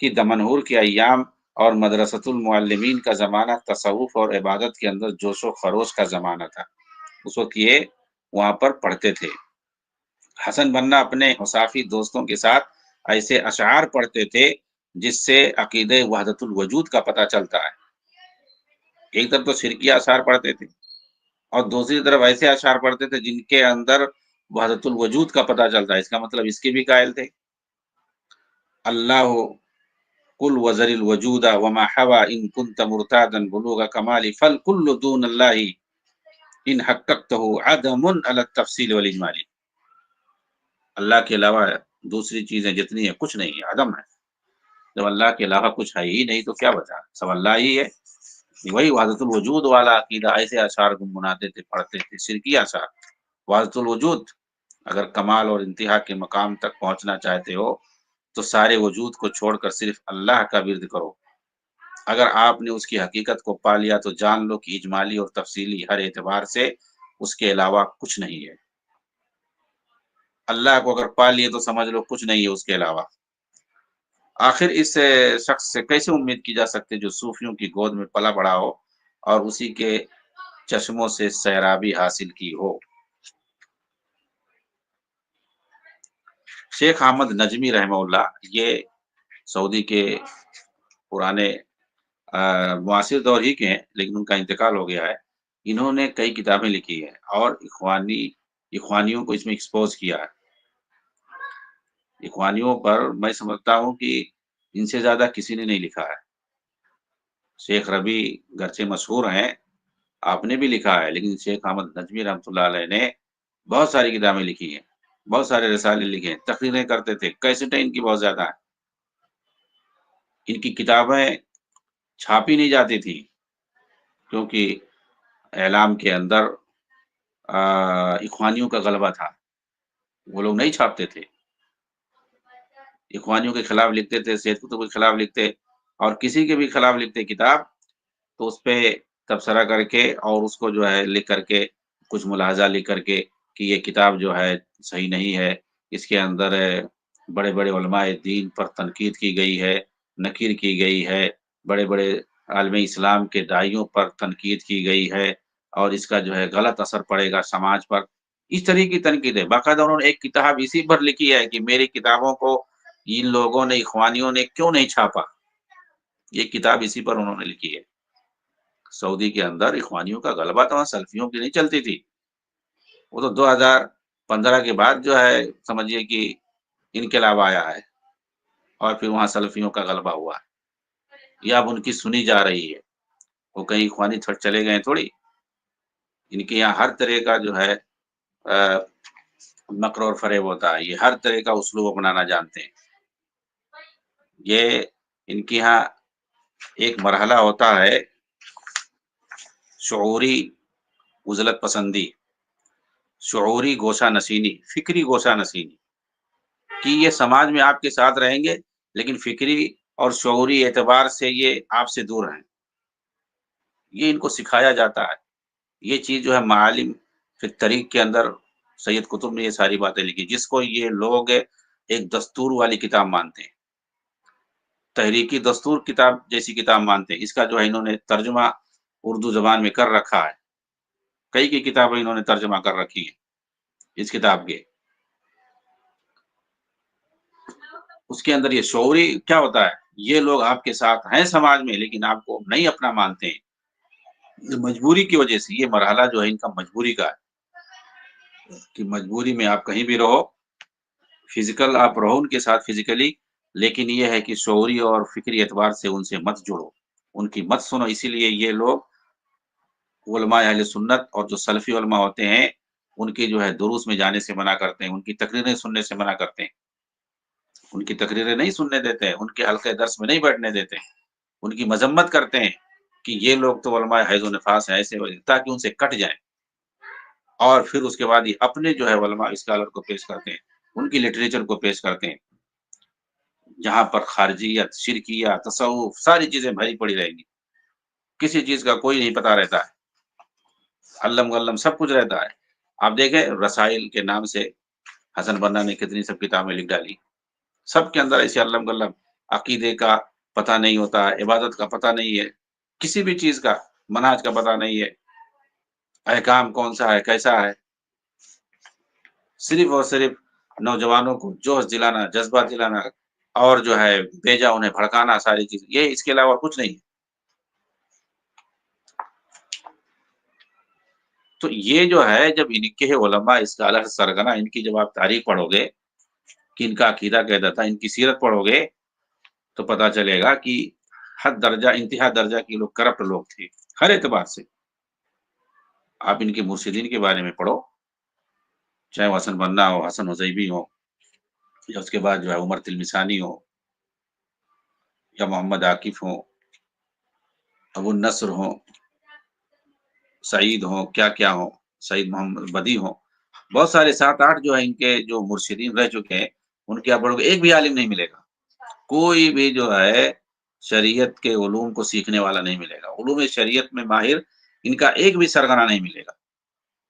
کہ دمنہور کے ایام اور مدرسۃ المعلمین کا زمانہ تصوف اور عبادت کے اندر جوش و خروش کا زمانہ تھا. اس وقت یہ وہاں پر پڑھتے تھے. حسن بننا اپنے حصافی دوستوں کے ساتھ ایسے اشعار پڑھتے تھے جس سے عقیدہ وحدت الوجود کا پتہ چلتا ہے. ایک طرف تو شرکیہ اشعار پڑھتے تھے اور دوسری طرف ایسے اشعار پڑھتے تھے جن کے اندر وحدت الوجود کا پتہ چلتا ہے. اس کا مطلب اس کے بھی قائل تھے. اللہ کل وزر الوجود وما حوا ان كنت مرتادا بلوغ کمال فالكل دون اللہ ان حققته عدم على التفصیل والاجمال. اللہ کے علاوہ دوسری چیزیں جتنی ہیں کچھ نہیں ہے، عدم ہے. جب اللہ کے علاوہ کچھ ہے ہی نہیں تو کیا بچا، سب اللہ ہی ہے. وہی وحدت الوجود والا عقیدہ ایسے اشعار گنگناتے تھے، پڑھتے تھے، شرکی اشعار. وحدت الوجود، اگر کمال اور انتہا کے مقام تک پہنچنا چاہتے ہو تو سارے وجود کو چھوڑ کر صرف اللہ کا ورد کرو. اگر آپ نے اس کی حقیقت کو پا لیا تو جان لو کہ اجمالی اور تفصیلی ہر اعتبار سے اس کے علاوہ کچھ نہیں ہے. اللہ کو اگر پا لیے تو سمجھ لو کچھ نہیں ہے اس کے علاوہ. آخر اس شخص سے کیسے امید کی جا سکتی جو صوفیوں کی گود میں پلا بڑا ہو اور اسی کے چشموں سے سیرابی حاصل کی ہو. شیخ احمد نجمی رحمہ اللہ یہ سعودی کے پرانے معاصر دور ہی کے ہیں، لیکن ان کا انتقال ہو گیا ہے. انہوں نے کئی کتابیں لکھی ہیں اور اخوانیوں کو اس میں ایکسپوز کیا ہے. اخوانیوں پر میں سمجھتا ہوں کہ ان سے زیادہ کسی نے نہیں لکھا ہے. شیخ ربی گرچہ مشہور ہیں، آپ نے بھی لکھا ہے، لیکن شیخ احمد نجمی رحمۃ اللہ علیہ نے بہت ساری کتابیں لکھی ہیں، بہت سارے رسالے لکھے ہیں، تقریریں کرتے تھے، کیسٹیں ان کی بہت زیادہ ہیں. ان کی کتابیں چھاپی نہیں جاتی تھی کیونکہ اعلام کے اندر اخوانیوں کا غلبہ تھا، وہ لوگ نہیں چھاپتے تھے. اخوانیوں کے خلاف لکھتے تھے، سید قطب کے خلاف لکھتے اور کسی کے بھی خلاف لکھتے کتاب تو اس پہ تبصرہ کر کے اور اس کو جو ہے لکھ کر کے کچھ ملاحظہ لکھ کر کے کہ یہ کتاب جو ہے صحیح نہیں ہے، اس کے اندر بڑے بڑے علماء دین پر تنقید کی گئی ہے، نکیر کی گئی ہے، بڑے بڑے عالم اسلام کے داعیوں پر تنقید کی گئی ہے اور اس کا جو ہے غلط اثر پڑے گا سماج پر. اس طرح کی تنقید ہے. باقاعدہ انہوں نے ایک کتاب اسی پر لکھی ہے کہ میری کتابوں کو ان لوگوں نے، اخوانیوں نے کیوں نہیں چھاپا. یہ کتاب اسی پر انہوں نے لکھی ہے. سعودی کے اندر اخوانیوں کا غلبہ تھا، سلفیوں کی نہیں چلتی تھی. وہ تو 2015 کے بعد جو ہے سمجھیے کہ انقلاب آیا ہے اور پھر وہاں سلفیوں کا غلبہ ہوا ہے. یہ اب ان کی سنی جا رہی ہے. وہ کہیں اخوانی چلے گئے تھوڑی. ان کے یہاں ہر طرح کا جو ہے مکر اور فریب ہوتا ہے. یہ ہر طرح کا اسلوب اپنانا جانتے ہیں. یہ ان کے یہاں ایک مرحلہ ہوتا ہے شعوری عزلت پسندی، شعوری گوشہ نشینی، فکری گوشہ نشینی، کہ یہ سماج میں آپ کے ساتھ رہیں گے لیکن فکری اور شعوری اعتبار سے یہ آپ سے دور ہیں، یہ ان کو سکھایا جاتا ہے۔ یہ چیز جو ہے معالم فی الطریق کے اندر سید قطب نے یہ ساری باتیں لکھی، جس کو یہ لوگ ایک دستور والی کتاب مانتے ہیں، تحریکی دستور کتاب جیسی کتاب مانتے ہیں۔ اس کا جو ہے انہوں نے ترجمہ اردو زبان میں کر رکھا ہے، کئی کی کتابیں انہوں نے ترجمہ کر رکھی ہیں اس کتاب کے۔ اس کے اندر یہ شعوری کیا ہوتا ہے، یہ لوگ آپ کے ساتھ ہیں سماج میں لیکن آپ کو نہیں اپنا مانتے ہیں، مجبوری کی وجہ سے۔ یہ مرحلہ جو ہے ان کا مجبوری کا ہے کہ مجبوری میں آپ کہیں بھی رہو، فزیکل آپ رہو ان کے ساتھ فزیکلی، لیکن یہ ہے کہ شعوری اور فکری اعتبار سے ان سے مت جڑو، ان کی مت سنو۔ اسی لیے یہ لوگ علماء اہل سنت اور جو سلفی علماء ہوتے ہیں ان کی جو ہے دروس میں جانے سے منع کرتے ہیں، ان کی تقریریں سننے سے منع کرتے ہیں، ان کی تقریریں نہیں سننے دیتے ہیں، ان کے حلقے درس میں نہیں بیٹھنے دیتے ہیں، ان کی مذمت کرتے ہیں کہ یہ لوگ تو علماء حیض و نفاس ہیں ایسے، تاکہ ان سے کٹ جائیں۔ اور پھر اس کے بعد یہ اپنے جو ہے علماء اسکالر کو پیش کرتے ہیں، ان کی لٹریچر کو پیش کرتے ہیں، جہاں پر خارجیت، شرکیات، تصوف ساری چیزیں بھری پڑی رہیں گی، کسی چیز کا کوئی نہیں پتا رہتا ہے، علم غلم سب کچھ رہتا ہے۔ آپ دیکھیں رسائل کے نام سے حسن بنا نے کتنی سب کتابیں لکھ ڈالی، سب کے اندر ایسے علم غلم، عقیدے کا پتہ نہیں ہوتا، عبادت کا پتہ نہیں ہے، کسی بھی چیز کا منہج کا پتہ نہیں ہے، احکام کون سا ہے کیسا ہے، صرف اور صرف نوجوانوں کو جوش دلانا، جذبات دلانا، اور جو ہے بھیجا انہیں بھڑکانا، ساری چیز یہ، اس کے علاوہ کچھ نہیں۔ تو یہ جو ہے جب ان کے علماء اسکالر سرگنا ان کی جب آپ تاریخ پڑھو گے کہ ان کا عقیدہ کہتا تھا، ان کی سیرت پڑھو گے تو پتہ چلے گا کہ حد درجہ انتہا درجہ کی لوگ کرپٹ لوگ تھے ہر اعتبار سے۔ آپ ان کے مرشدین کے بارے میں پڑھو، چاہے وہ حسن بنا ہو، حسن حزیبی ہو، یا اس کے بعد جو ہے عمر تلمسانی ہو، یا محمد عاکف ہو، ابو النصر ہو، سعید ہو، کیا کیا ہو، سعید محمد بدی ہو، بہت سارے 7-8 جو ہے ان کے جو مرشدین رہ چکے ہیں، ان کے آپ پڑھو گے ایک بھی عالم نہیں ملے گا، کوئی بھی جو ہے شریعت کے علوم کو سیکھنے والا نہیں ملے گا، علوم شریعت میں ماہر ان کا ایک بھی سرگنا نہیں ملے گا۔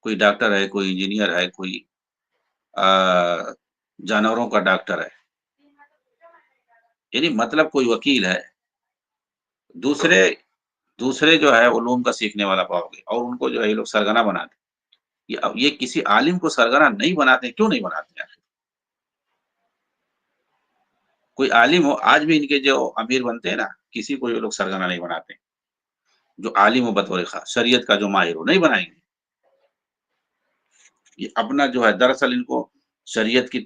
کوئی ڈاکٹر ہے، کوئی انجینئر ہے، کوئی جانوروں کا ڈاکٹر ہے، یعنی مطلب کوئی وکیل ہے، دوسرے جو ہے علوم کا سیکھنے والا پاؤ گے، اور ان کو جو ہے یہ لوگ سرگنا بناتے ہیں۔ یہ کسی عالم کو سرگنا نہیں بناتے، کیوں نہیں بناتے ہیں؟ کوئی عالم ہو، آج بھی ان کے جو امیر بنتے ہیں نا، کسی کو یہ لوگ سرگنا نہیں بناتے، جو عالم ہو بطور خاص شریعت کا جو ماہر ہو نہیں بنائیں گے۔ یہ اپنا جو ہے دراصل ان کو شریعت کی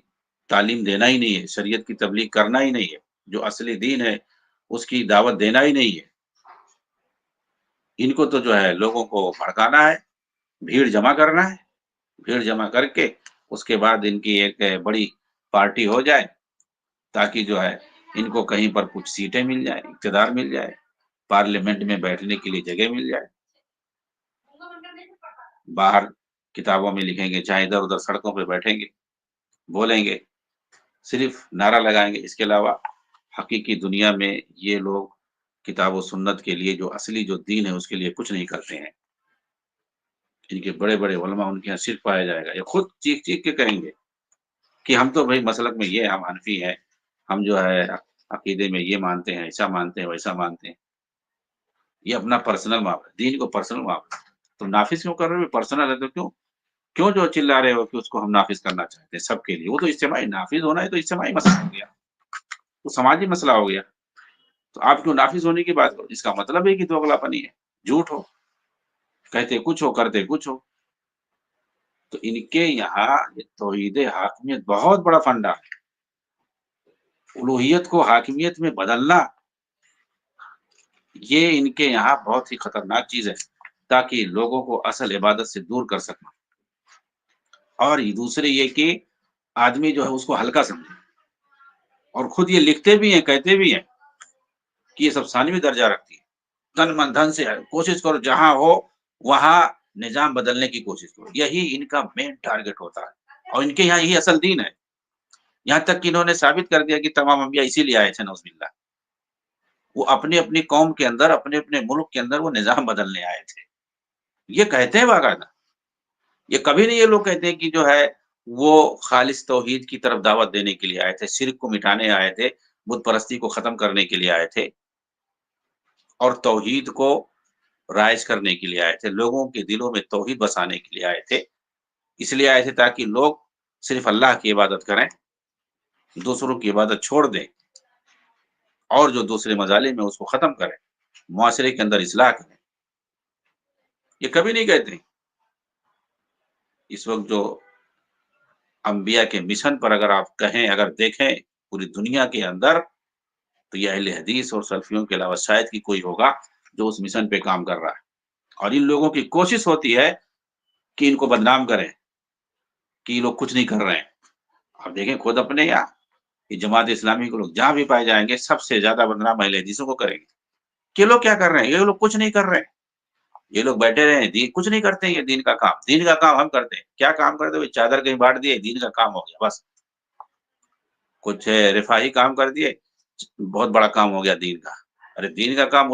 تعلیم دینا ہی نہیں ہے، شریعت کی تبلیغ کرنا ہی نہیں ہے، جو اصلی دین ہے اس کی دعوت دینا ہی نہیں ہے۔ ان کو تو جو ہے لوگوں کو بھڑکانا ہے، بھیڑ جمع کرنا ہے، بھیڑ جمع کر کے اس کے بعد ان کی ایک بڑی پارٹی ہو جائے، تاکہ جو ہے ان کو کہیں پر کچھ سیٹیں مل جائیں، اقتدار مل جائے، پارلیمنٹ میں بیٹھنے کے لیے جگہ مل جائے، باہر کتابوں میں لکھیں گے، چاہے ادھر ادھر سڑکوں پہ بیٹھیں گے، بولیں گے، صرف نعرہ لگائیں گے، اس کے علاوہ حقیقی دنیا میں یہ لوگ کتاب و سنت کے لیے جو اصلی جو دین ہے اس کے لیے کچھ نہیں کرتے ہیں۔ ان کے بڑے بڑے علماء ان کے یہاں صرف پایا جائے گا، یہ خود چیخ چیخ کے کہیں گے کہ ہم تو بھائی مسلک میں یہ، ہم حنفی ہیں، ہم جو ہے عقیدے میں یہ مانتے ہیں، ایسا مانتے ہیں، ویسا مانتے ہیں۔ یہ اپنا پرسنل معاملہ، دین کو پرسنل معاملہ، تو نافذ کیوں کر رہے ہو؟ پرسنل ہے تو کیوں جو چلا رہے ہو کہ اس کو ہم نافذ کرنا چاہتے ہیں سب کے لیے؟ وہ تو اجتماعی نافذ ہونا ہے، تو اجتماعی مسئلہ ہو گیا، تو سماجی مسئلہ ہو گیا، تو آپ کیوں نافذ ہونے کی بات کرو؟ اس کا مطلب ہے کہ دوغلا پنی ہے، جھوٹ ہو، کہتے کچھ ہو کرتے کچھ ہو۔ تو ان کے یہاں توحید حاکمیت بہت بڑا فنڈا ہے، الوہیت کو حاکمیت میں بدلنا، یہ ان کے یہاں بہت ہی خطرناک چیز ہے، تاکہ لوگوں کو اصل عبادت سے دور کر سکیں، اور دوسرے یہ کہ آدمی جو ہے اس کو ہلکا سمجھے، اور خود یہ لکھتے بھی ہیں، کہتے بھی ہیں کہ یہ سب ثانوی درجہ رکھتی ہے، تن من دھن سے کوشش کرو جہاں ہو وہاں نظام بدلنے کی کوشش کرو، یہی ان کا مین ٹارگٹ ہوتا ہے، اور ان کے یہاں یہی اصل دین ہے۔ یہاں تک کہ انہوں نے ثابت کر دیا کہ تمام انبیاء اسی لیے آئے تھے، نعوذ باللہ، وہ اپنی اپنی قوم کے اندر، اپنے اپنے ملک کے اندر وہ نظام بدلنے آئے تھے. یہ کہتے ہیں باقاعدہ. یہ کبھی نہیں یہ لوگ کہتے ہیں کہ جو ہے وہ خالص توحید کی طرف دعوت دینے کے لیے آئے تھے، شرک کو مٹانے آئے تھے، بت پرستی کو ختم کرنے کے لیے آئے تھے اور توحید کو رائج کرنے کے لیے آئے تھے، لوگوں کے دلوں میں توحید بسانے کے لیے آئے تھے. اس لیے آئے تھے تاکہ لوگ صرف اللہ کی عبادت کریں، دوسروں کی عبادت چھوڑ دیں اور جو دوسرے مظالم ہیں اس کو ختم کریں، معاشرے کے اندر اصلاح کریں. یہ کبھی نہیں کہتے. اس وقت جو انبیاء کے مشن پر اگر آپ کہیں، اگر دیکھیں پوری دنیا کے اندر، تو یہ اہل حدیث اور سلفیوں کے علاوہ شاید ہی کوئی ہوگا جو اس مشن پہ کام کر رہا ہے. اور ان لوگوں کی کوشش ہوتی ہے کہ ان کو بدنام کریں کہ یہ لوگ کچھ نہیں کر رہے ہیں. آپ دیکھیں خود اپنے یہاں کہ جماعت اسلامی کے لوگ جہاں بھی پائے جائیں گے سب سے زیادہ بدنام اہل حدیثوں کو کریں گے کہ یہ لوگ کیا کر رہے ہیں، یہ لوگ کچھ نہیں کر رہے ہیں، یہ لوگ بیٹھے رہے ہیں، کچھ نہیں کرتے ہیں. یہ دین کا کام، دین کا کام ہم کرتے ہیں. کیا کام کرتے ہیں؟ چادر کہیں بانٹ دیے، دین کا کام ہو گیا بس. کچھ رفاہی کام کر دیے، بہت بڑا کام ہو گیا دین کا. ارے دین کا کام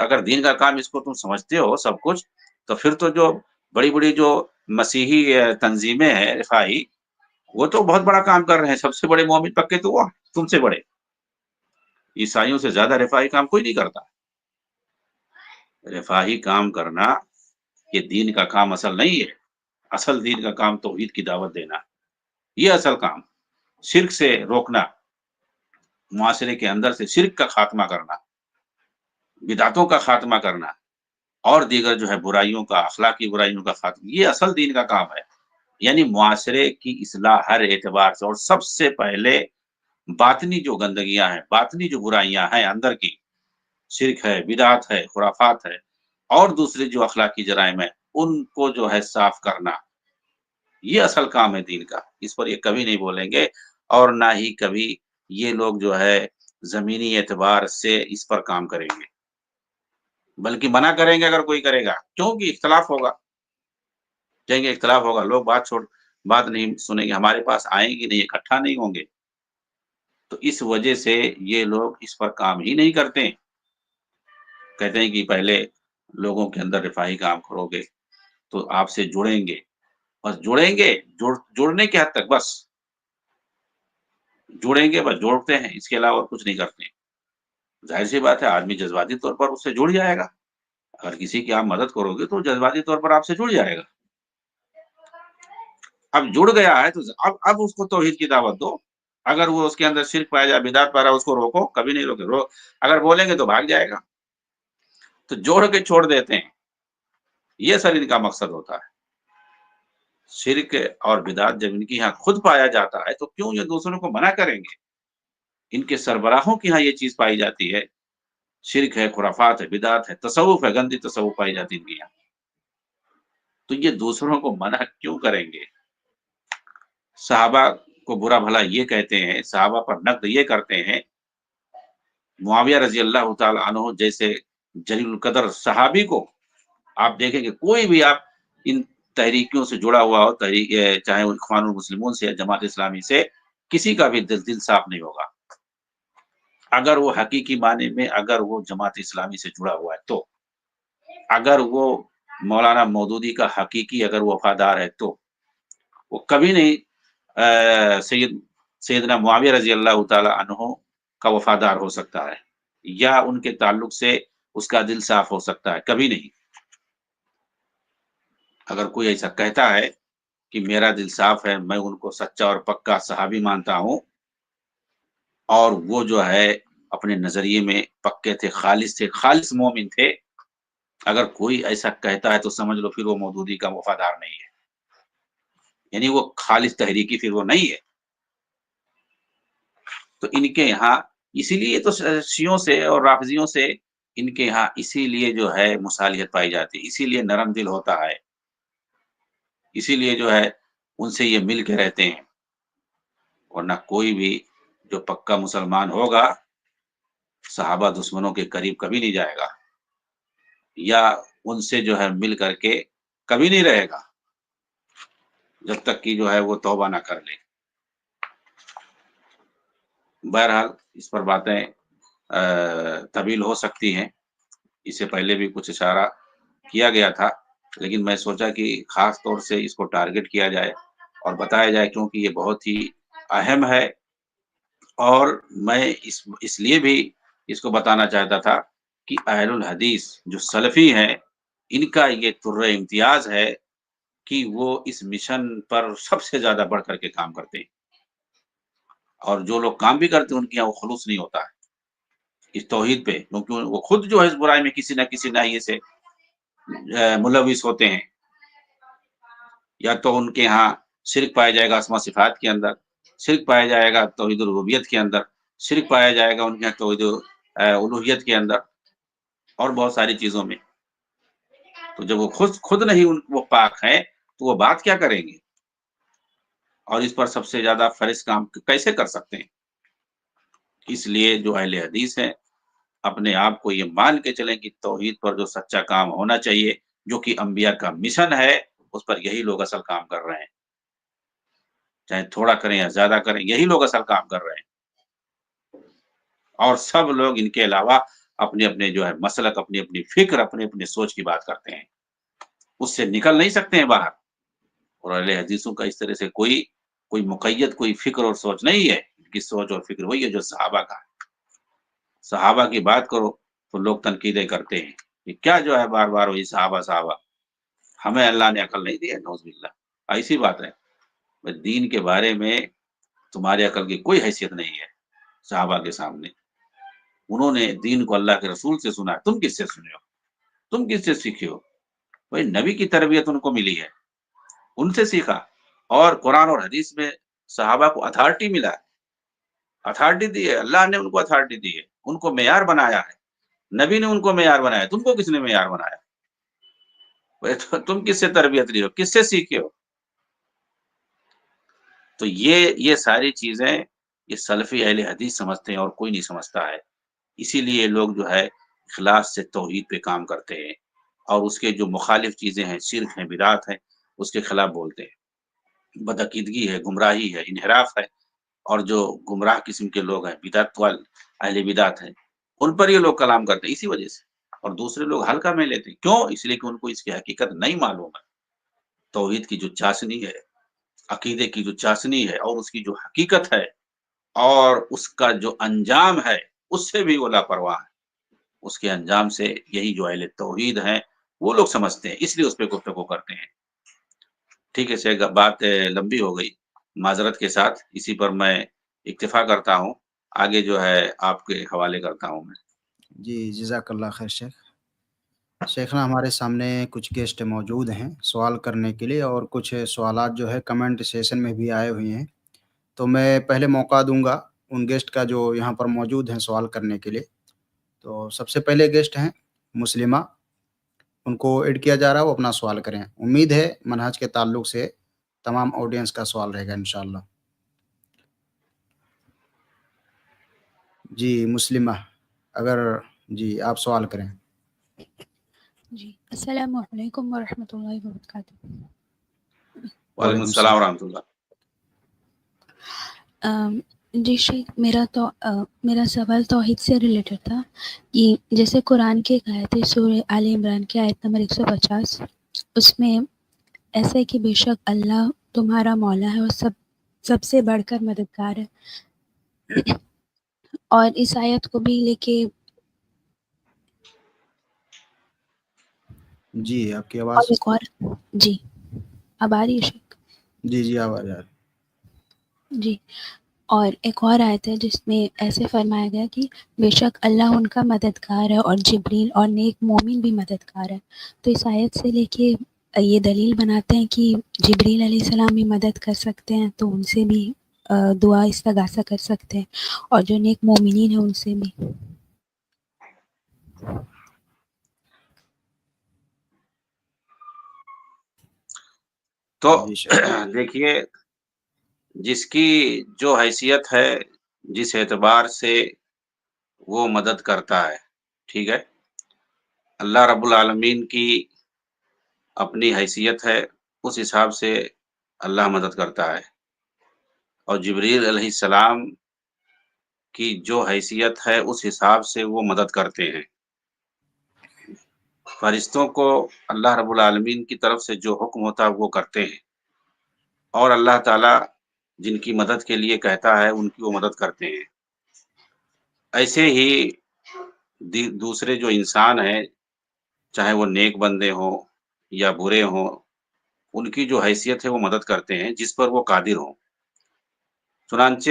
اگر دین کا کام اس کو تم سمجھتے ہو سب کچھ، تو پھر تو جو بڑی بڑی جو مسیحی تنظیمیں ہیں رفاہی، وہ تو بہت بڑا کام کر رہے ہیں. سب سے بڑے مومن پکے تو وہ تم سے بڑے. عیسائیوں سے زیادہ رفاہی کام کوئی نہیں کرتا. رفاہی کام کرنا یہ دین کا کام اصل نہیں ہے. اصل دین کا کام توحید کی دعوت دینا، یہ اصل کام. شرک سے روکنا، معاشرے کے اندر سے شرک کا خاتمہ کرنا، بدعتوں کا خاتمہ کرنا اور دیگر جو ہے برائیوں کا، اخلاقی برائیوں کا خاتمہ، یہ اصل دین کا کام ہے. یعنی معاشرے کی اصلاح ہر اعتبار سے. اور سب سے پہلے باطنی جو گندگیاں ہیں، باطنی جو برائیاں ہیں اندر کی، شرک ہے، بدعت ہے، خرافات ہے اور دوسرے جو اخلاقی جرائم ہیں، ان کو جو ہے صاف کرنا، یہ اصل کام ہے دین کا. اس پر یہ کبھی نہیں بولیں گے اور نہ ہی کبھی یہ لوگ جو ہے زمینی اعتبار سے اس پر کام کریں گے، بلکہ منع کریں گے اگر کوئی کرے گا. کیونکہ اختلاف ہوگا، کہیں گے اختلاف ہوگا، لوگ بات نہیں سنیں گے، ہمارے پاس آئیں گے نہیں، اکٹھا نہیں ہوں گے. تو اس وجہ سے یہ لوگ اس پر کام ہی نہیں کرتے. کہتے ہیں کہ پہلے لوگوں کے اندر رفاہی کام کرو گے تو آپ سے جڑیں گے، بس جڑیں گے، جڑنے کے حد تک بس جڑیں گے، بس جوڑتے ہیں، اس کے علاوہ کچھ نہیں کرتے. ظاہر سی بات ہے آدمی جذباتی طور پر اس سے جڑ جائے گا. اگر کسی کی آپ مدد کرو گے تو جذباتی طور پر آپ سے جڑ جائے گا. اب جڑ گیا ہے تو اب اس کو توحید کی دعوت دو. اگر وہ اس کے اندر شرک پایا جائے، بدعت پا رہا ہے، اس کو روکو، کبھی نہیں روکے. اگر بولیں گے تو بھاگ جائے گا. تو جوڑ کے چھوڑ دیتے ہیں، یہ سر ان کا مقصد ہوتا ہے. شرک اور بدعت جب ان کی یہاں خود پایا جاتا ہے تو کیوں یہ دوسروں کو منع کریں گے؟ ان کے سربراہوں کی یہاں یہ چیز پائی جاتی ہے، شرک ہے، خرافات ہے، بدعت ہے، تصوف ہے، گندی تصوف پائی جاتی ان کی یہاں، تو یہ دوسروں کو منع کیوں کریں گے؟ صحابہ کو برا بھلا یہ کہتے ہیں، صحابہ پر نقد یہ کرتے ہیں. معاویہ رضی اللہ تعالی عنہ جیسے جلیل القدر صحابی کو آپ دیکھیں کہ کوئی بھی آپ ان تحریکوں سے جڑا ہوا ہو، تحریک چاہے وہ اخوان المسلمون سے یا جماعت اسلامی سے، کسی کا بھی دل صاف نہیں ہوگا اگر وہ حقیقی معنی میں، اگر وہ جماعت اسلامی سے جڑا ہوا ہے تو. اگر وہ مولانا مودودی کا حقیقی اگر وہ وفادار ہے تو وہ کبھی نہیں سیدنا معاویہ رضی اللہ تعالی عنہ کا وفادار ہو سکتا ہے یا ان کے تعلق سے اس کا دل صاف ہو سکتا ہے، کبھی نہیں. اگر کوئی ایسا کہتا ہے کہ میرا دل صاف ہے، میں ان کو سچا اور پکا صحابی مانتا ہوں اور وہ جو ہے اپنے نظریے میں پکے تھے، خالص مومن تھے، اگر کوئی ایسا کہتا ہے تو سمجھ لو پھر وہ مودودی کا وفادار نہیں ہے. یعنی وہ خالص تحریکی پھر وہ نہیں ہے. تو ان کے یہاں اسی لیے تو شیعوں سے اور رافضیوں سے ان کے یہاں اسی لیے جو ہے مصالحت پائی جاتی ہے، اسی لیے نرم دل ہوتا ہے، اسی لیے جو ہے ان سے یہ مل کے رہتے ہیں. ورنہ کوئی بھی جو پکا مسلمان ہوگا صحابہ دشمنوں کے قریب کبھی نہیں جائے گا یا ان سے جو ہے مل کر کے کبھی نہیں رہے گا جب تک کہ جو ہے وہ توبہ نہ کر لے. بہرحال اس پر باتیں طویل ہو سکتی ہیں. اس سے پہلے بھی کچھ اشارہ کیا گیا تھا، لیکن میں سوچا کہ خاص طور سے اس کو ٹارگٹ کیا جائے اور بتایا جائے، کیونکہ یہ بہت ہی اہم ہے. اور میں اس لیے بھی اس کو بتانا چاہتا تھا کہ اہل الحدیث جو سلفی ہیں، ان کا یہ طر امتیاز ہے کہ وہ اس مشن پر سب سے زیادہ بڑھ کر کے کام کرتے ہیں، اور جو لوگ کام بھی کرتے ہیں ان کے یہاں وہ خلوص نہیں ہوتا ہے اس توحید پہ، کیونکہ وہ خود جو ہے اس برائی میں کسی نہ کسی ناحیے سے ملوث ہوتے ہیں. یا تو ان کے یہاں شرک پایا جائے گا اسماء صفات کے اندر، شرک پایا جائے گا توحید الربوبیت کے اندر، شرک پایا جائے گا ان کے یہاں توحید الوہیت کے اندر، اور بہت ساری چیزوں میں. تو جب وہ خود نہیں وہ پاک ہیں تو وہ بات کیا کریں گے، اور اس پر سب سے زیادہ فرض کام کیسے کر سکتے ہیں. اس لیے جو اہل حدیث ہیں اپنے آپ کو یہ مان کے چلیں کہ توحید پر جو سچا کام ہونا چاہیے، جو کہ انبیاء کا مشن ہے، اس پر یہی لوگ اصل کام کر رہے ہیں. چاہے تھوڑا کریں یا زیادہ کریں، یہی لوگ اصل کام کر رہے ہیں. اور سب لوگ ان کے علاوہ اپنے اپنے جو ہے مسلک، اپنی اپنی فکر، اپنے اپنے سوچ کی بات کرتے ہیں، اس سے نکل نہیں سکتے ہیں باہر. اور اہل حدیثوں کا اس طرح سے کوئی مقید کوئی فکر اور سوچ نہیں ہے. ان کی سوچ اور فکر وہی ہے جو صحابہ کا ہے. صحابہ کی بات کرو تو لوگ تنقیدیں کرتے ہیں کہ کیا جو ہے بار بار وہی صحابہ. ہمیں اللہ نے عقل نہیں دی ہے، نعوذ باللہ. ایسی بات ہے، دین کے بارے میں تمہاری عقل کی کوئی حیثیت نہیں ہے صحابہ کے سامنے. انہوں نے دین کو اللہ کے رسول سے سنا ہے، تم کس سے سنے ہو، تم کس سے سیکھے ہو؟ بھائی نبی کی تربیت ان کو ملی ہے، ان سے سیکھا. اور قرآن اور حدیث میں صحابہ کو اتھارٹی ملا ہے، اتھارٹی دی ہے، اللہ نے ان کو اتھارٹی دی ہے، ان کو معیار بنایا ہے. نبی نے ان کو معیار بنایا، تم کو کس نے معیار بنایا؟ تم کس سے تربیت لی ہو، کس سے سیکھے ہو؟ تو یہ ساری چیزیں یہ سلفی اہل حدیث سمجھتے ہیں اور کوئی نہیں سمجھتا ہے. اسی لیے لوگ جو ہے اخلاص سے توحید پہ کام کرتے ہیں، اور اس کے جو مخالف چیزیں ہیں، شرک ہیں، بدعات ہیں، اس کے خلاف بولتے ہیں. بدعقیدگی ہے، گمراہی ہے، انحراف ہے. اور جو گمراہ قسم کے لوگ ہیں، بدعت وال اہل بدعت ہیں، ان پر یہ لوگ کلام کرتے ہیں اسی وجہ سے. اور دوسرے لوگ ہلکا میں لیتے ہیں. کیوں؟ اس لیے کہ ان کو اس کی حقیقت نہیں معلوم ہے. توحید کی جو چاشنی ہے، عقیدے کی جو چاشنی ہے، اور اس کی جو حقیقت ہے، اور اس کا جو انجام ہے، اس سے بھی وہ لاپرواہ ہے. اس کے انجام سے یہی جو اہل توحید ہیں وہ لوگ سمجھتے ہیں، اس لیے اس پہ گفتگو کرتے ہیں. ٹھیک ہے، بات لمبی ہو گئی، معذرت کے ساتھ اسی پر میں اکتفا کرتا ہوں. آگے جو ہے آپ کے حوالے کرتا ہوں میں. جی جزاک اللہ خیر شیخ. شیخنا ہمارے سامنے کچھ گیسٹ موجود ہیں سوال کرنے کے لیے، اور کچھ سوالات جو ہے کمنٹ سیشن میں بھی آئے ہوئے ہیں. تو میں پہلے موقع دوں گا ان گیسٹ کا جو یہاں پر موجود ہیں سوال کرنے کے لیے. تو سب سے پہلے گیسٹ ہیں مسلمہ، ان کو ایڈ کیا جا رہا ہے، وہ اپنا سوال کریں. امید ہے منہج کے تعلق سے تمام آڈینس کا سوال رہے گا انشاءاللہ. جی مسلمہ، اگر جی آپ سوال کریں. جی السلام علیکم ورحمۃ اللہ وبرکاتہ. وعلیکم السلام ورحمۃ اللہ. جی شیخ، میرا سوال توحید سے ریلیٹڈ تھا کہ جیسے قرآن کی ایک آیت ہے سورہ آل عمران کی آیت نمبر 150، اس میں ایسا ہے کہ بے شک اللہ تمہارا مولا ہے اور سب سے بڑھ کر مددگار ہے. اور اس آیت کو بھی لے کے جی آپ کی اور آواز. ایک اور جی اب آ رہی ہے شیخ؟ جی آواز آ رہی. جی، اور ایک اور آیت ہے جس میں ایسے فرمایا گیا کہ بے شک اللہ ان کا مددگار ہے اور جبریل اور نیک مومن بھی مددگار ہے. تو اس آیت سے لے کے یہ دلیل بناتے ہیں کہ جبریل علیہ السلام بھی مدد کر سکتے ہیں، تو ان سے بھی دعا استغاثہ کر سکتے ہیں، اور جو نیک مومنین ہیں ان سے بھی. تو جی شیخ. دیکھیے، جس کی جو حیثیت ہے، جس اعتبار سے وہ مدد کرتا ہے، ٹھیک ہے، اللہ رب العالمین کی اپنی حیثیت ہے، اس حساب سے اللہ مدد کرتا ہے. اور جبریل علیہ السلام کی جو حیثیت ہے اس حساب سے وہ مدد کرتے ہیں. فرشتوں کو اللہ رب العالمین کی طرف سے جو حکم ہوتا ہے وہ کرتے ہیں، اور اللہ تعالیٰ جن کی مدد کے لیے کہتا ہے ان کی وہ مدد کرتے ہیں. ایسے ہی دوسرے جو انسان ہیں، چاہے وہ نیک بندے ہوں یا برے ہوں، ان کی جو حیثیت ہے وہ مدد کرتے ہیں جس پر وہ قادر ہوں. چنانچہ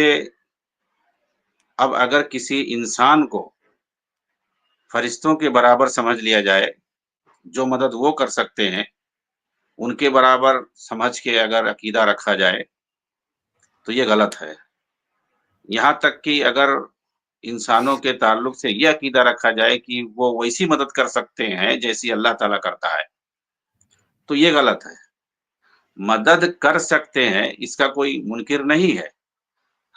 اب اگر کسی انسان کو فرشتوں کے برابر سمجھ لیا جائے، جو مدد وہ کر سکتے ہیں ان کے برابر سمجھ کے اگر عقیدہ رکھا جائے تو یہ غلط ہے. یہاں تک کہ اگر انسانوں کے تعلق سے یہ عقیدہ رکھا جائے کہ وہ ویسی مدد کر سکتے ہیں جیسی اللہ تعالیٰ کرتا ہے تو یہ غلط ہے. مدد کر سکتے ہیں اس کا کوئی منکر نہیں ہے،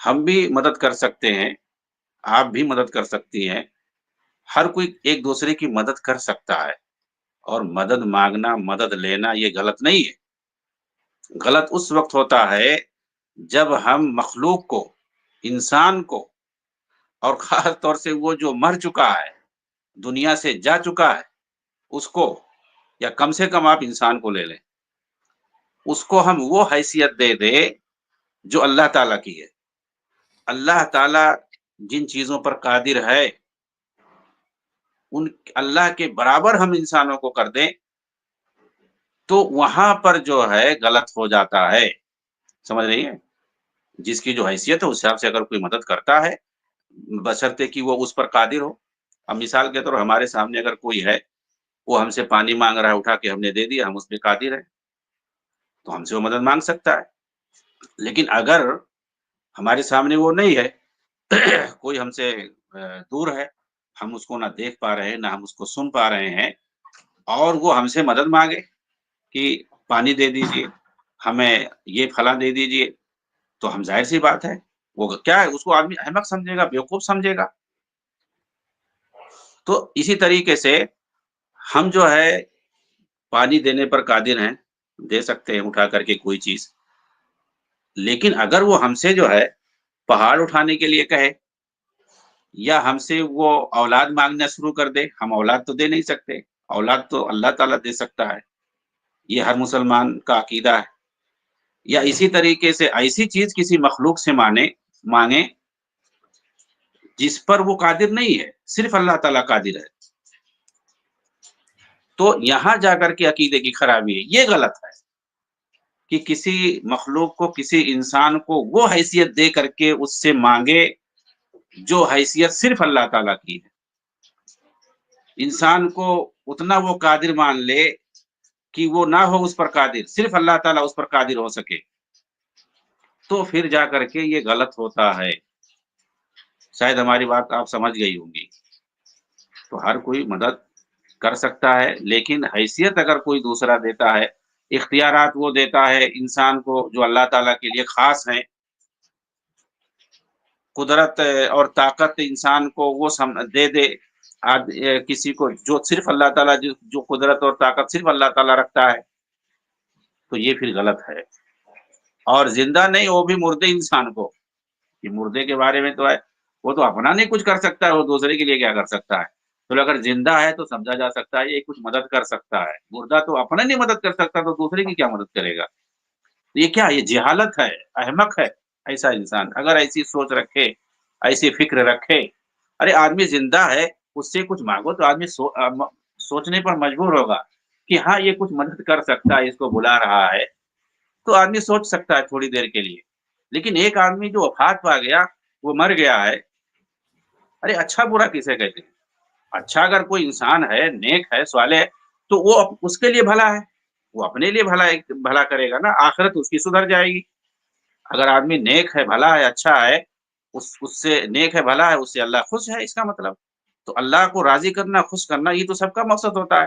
ہم بھی مدد کر سکتے ہیں، آپ بھی مدد کر سکتی ہیں، ہر کوئی ایک دوسرے کی مدد کر سکتا ہے. اور مدد مانگنا، مدد لینا یہ غلط نہیں ہے. غلط اس وقت ہوتا ہے جب ہم مخلوق کو، انسان کو، اور خاص طور سے وہ جو مر چکا ہے، دنیا سے جا چکا ہے، اس کو، یا کم سے کم آپ انسان کو لے لیں، اس کو ہم وہ حیثیت دے دے جو اللہ تعالیٰ کی ہے. اللہ تعالیٰ جن چیزوں پر قادر ہے ان اللہ کے برابر ہم انسانوں کو کر دیں تو وہاں پر جو ہے غلط ہو جاتا ہے. سمجھ رہی ہیں؟ جس کی جو حیثیت ہے اس حساب سے اگر کوئی مدد کرتا ہے بشرطے کہ وہ اس پر قادر ہو. اب مثال کے طور ہمارے سامنے اگر کوئی ہے، وہ ہم سے پانی مانگ رہا ہے، اٹھا کے ہم نے دے دیا، ہم اس پہ قادر ہیں تو ہم سے وہ مدد مانگ سکتا ہے. لیکن اگر ہمارے سامنے وہ نہیں ہے، کوئی ہم سے دور ہے، ہم اس کو نہ دیکھ پا رہے ہیں، نہ ہم اس کو سن پا رہے ہیں، اور وہ ہم سے مدد مانگے کہ پانی دے دیجئے، ہمیں یہ فلاں دے دیجئے، تو ہم ظاہر سی بات ہے وہ کیا ہے، اس کو آدمی احمق سمجھے گا، بیوقوف سمجھے گا. تو اسی طریقے سے ہم جو ہے پانی دینے پر قادر ہیں، دے سکتے ہیں اٹھا کر کے کوئی چیز. لیکن اگر وہ ہم سے جو ہے پہاڑ اٹھانے کے لیے کہے یا ہم سے وہ اولاد مانگنا شروع کر دے، ہم اولاد تو دے نہیں سکتے، اولاد تو اللہ تعالیٰ دے سکتا ہے، یہ ہر مسلمان کا عقیدہ ہے. یا اسی طریقے سے ایسی چیز کسی مخلوق سے مانگے جس پر وہ قادر نہیں ہے، صرف اللہ تعالیٰ قادر ہے، تو یہاں جا کر کے عقیدے کی خرابی ہے. یہ غلط ہے کہ کسی مخلوق کو، کسی انسان کو وہ حیثیت دے کر کے اس سے مانگے جو حیثیت صرف اللہ تعالیٰ کی ہے. انسان کو اتنا وہ قادر مان لے کہ وہ نہ ہو اس پر قادر، صرف اللہ تعالیٰ اس پر قادر ہو سکے، تو پھر جا کر کے یہ غلط ہوتا ہے. شاید ہماری بات آپ سمجھ گئی ہوں گی. تو ہر کوئی مدد کر سکتا ہے، لیکن حیثیت اگر کوئی دوسرا دیتا ہے، اختیارات وہ دیتا ہے انسان کو جو اللہ تعالیٰ کے لیے خاص ہیں، قدرت اور طاقت انسان کو وہ دے دے کسی کو جو صرف اللہ تعالیٰ، جو قدرت اور طاقت صرف اللہ تعالیٰ رکھتا ہے، تو یہ پھر غلط ہے. اور زندہ نہیں، وہ بھی مردے انسان کو، کہ مردے کے بارے میں تو ہے وہ تو اپنا نہیں کچھ کر سکتا ہے، وہ دوسرے کے لیے کیا کر سکتا ہے. تو اگر زندہ ہے تو سمجھا جا سکتا ہے یہ کچھ مدد کر سکتا ہے. مردہ تو اپنا نہیں مدد کر سکتا تو دوسرے کی کیا مدد کرے گا. یہ کیا، یہ جہالت ہے، احمق ہے ایسا انسان اگر ایسی سوچ رکھے، ایسی فکر رکھے. ارے آدمی زندہ ہے، اس سے کچھ مانگو تو آدمی سوچنے پر مجبور ہوگا کہ ہاں یہ کچھ مدد کر سکتا ہے، اس کو بلا رہا ہے، تو آدمی سوچ سکتا ہے تھوڑی دیر کے لیے. لیکن ایک آدمی جو وفات پا گیا، وہ مر گیا ہے، ارے اچھا برا کسے کہتے ہیں؟ اچھا اگر کوئی انسان ہے، نیک ہے، صالح ہے، تو وہ اس کے لیے بھلا ہے، وہ اپنے لیے بھلا کرے گا نا، آخرت اس کی سدھر جائے گی. اگر آدمی نیک ہے، بھلا ہے، اچھا ہے، اس سے نیک ہے، بھلا ہے، اس سے اللہ خوش ہے، اس کا مطلب تو اللہ کو راضی کرنا، خوش کرنا، یہ تو سب کا مقصد ہوتا ہے.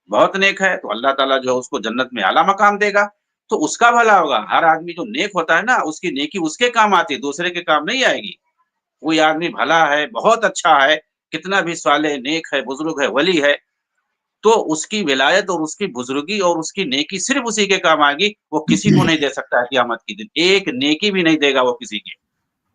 بہت نیک ہے تو اللہ تعالیٰ جو ہے اس کو جنت میں اعلیٰ مقام دے گا، تو اس کا بھلا ہوگا. ہر آدمی جو نیک ہوتا ہے نا، اس کی نیکی اس کے کام آتی ہے، دوسرے کے کام نہیں آئے گی. کوئی آدمی بھلا ہے، بہت اچھا ہے، کتنا بھی صالح، نیک ہے، بزرگ ہے، ولی ہے، تو اس کی ولایت اور اس کی بزرگی اور اس کی نیکی صرف اسی کے کام آئے گی. وہ کسی کو نہیں دے سکتا ہے قیامت کی دن، ایک نیکی بھی نہیں دے گا وہ کسی کے.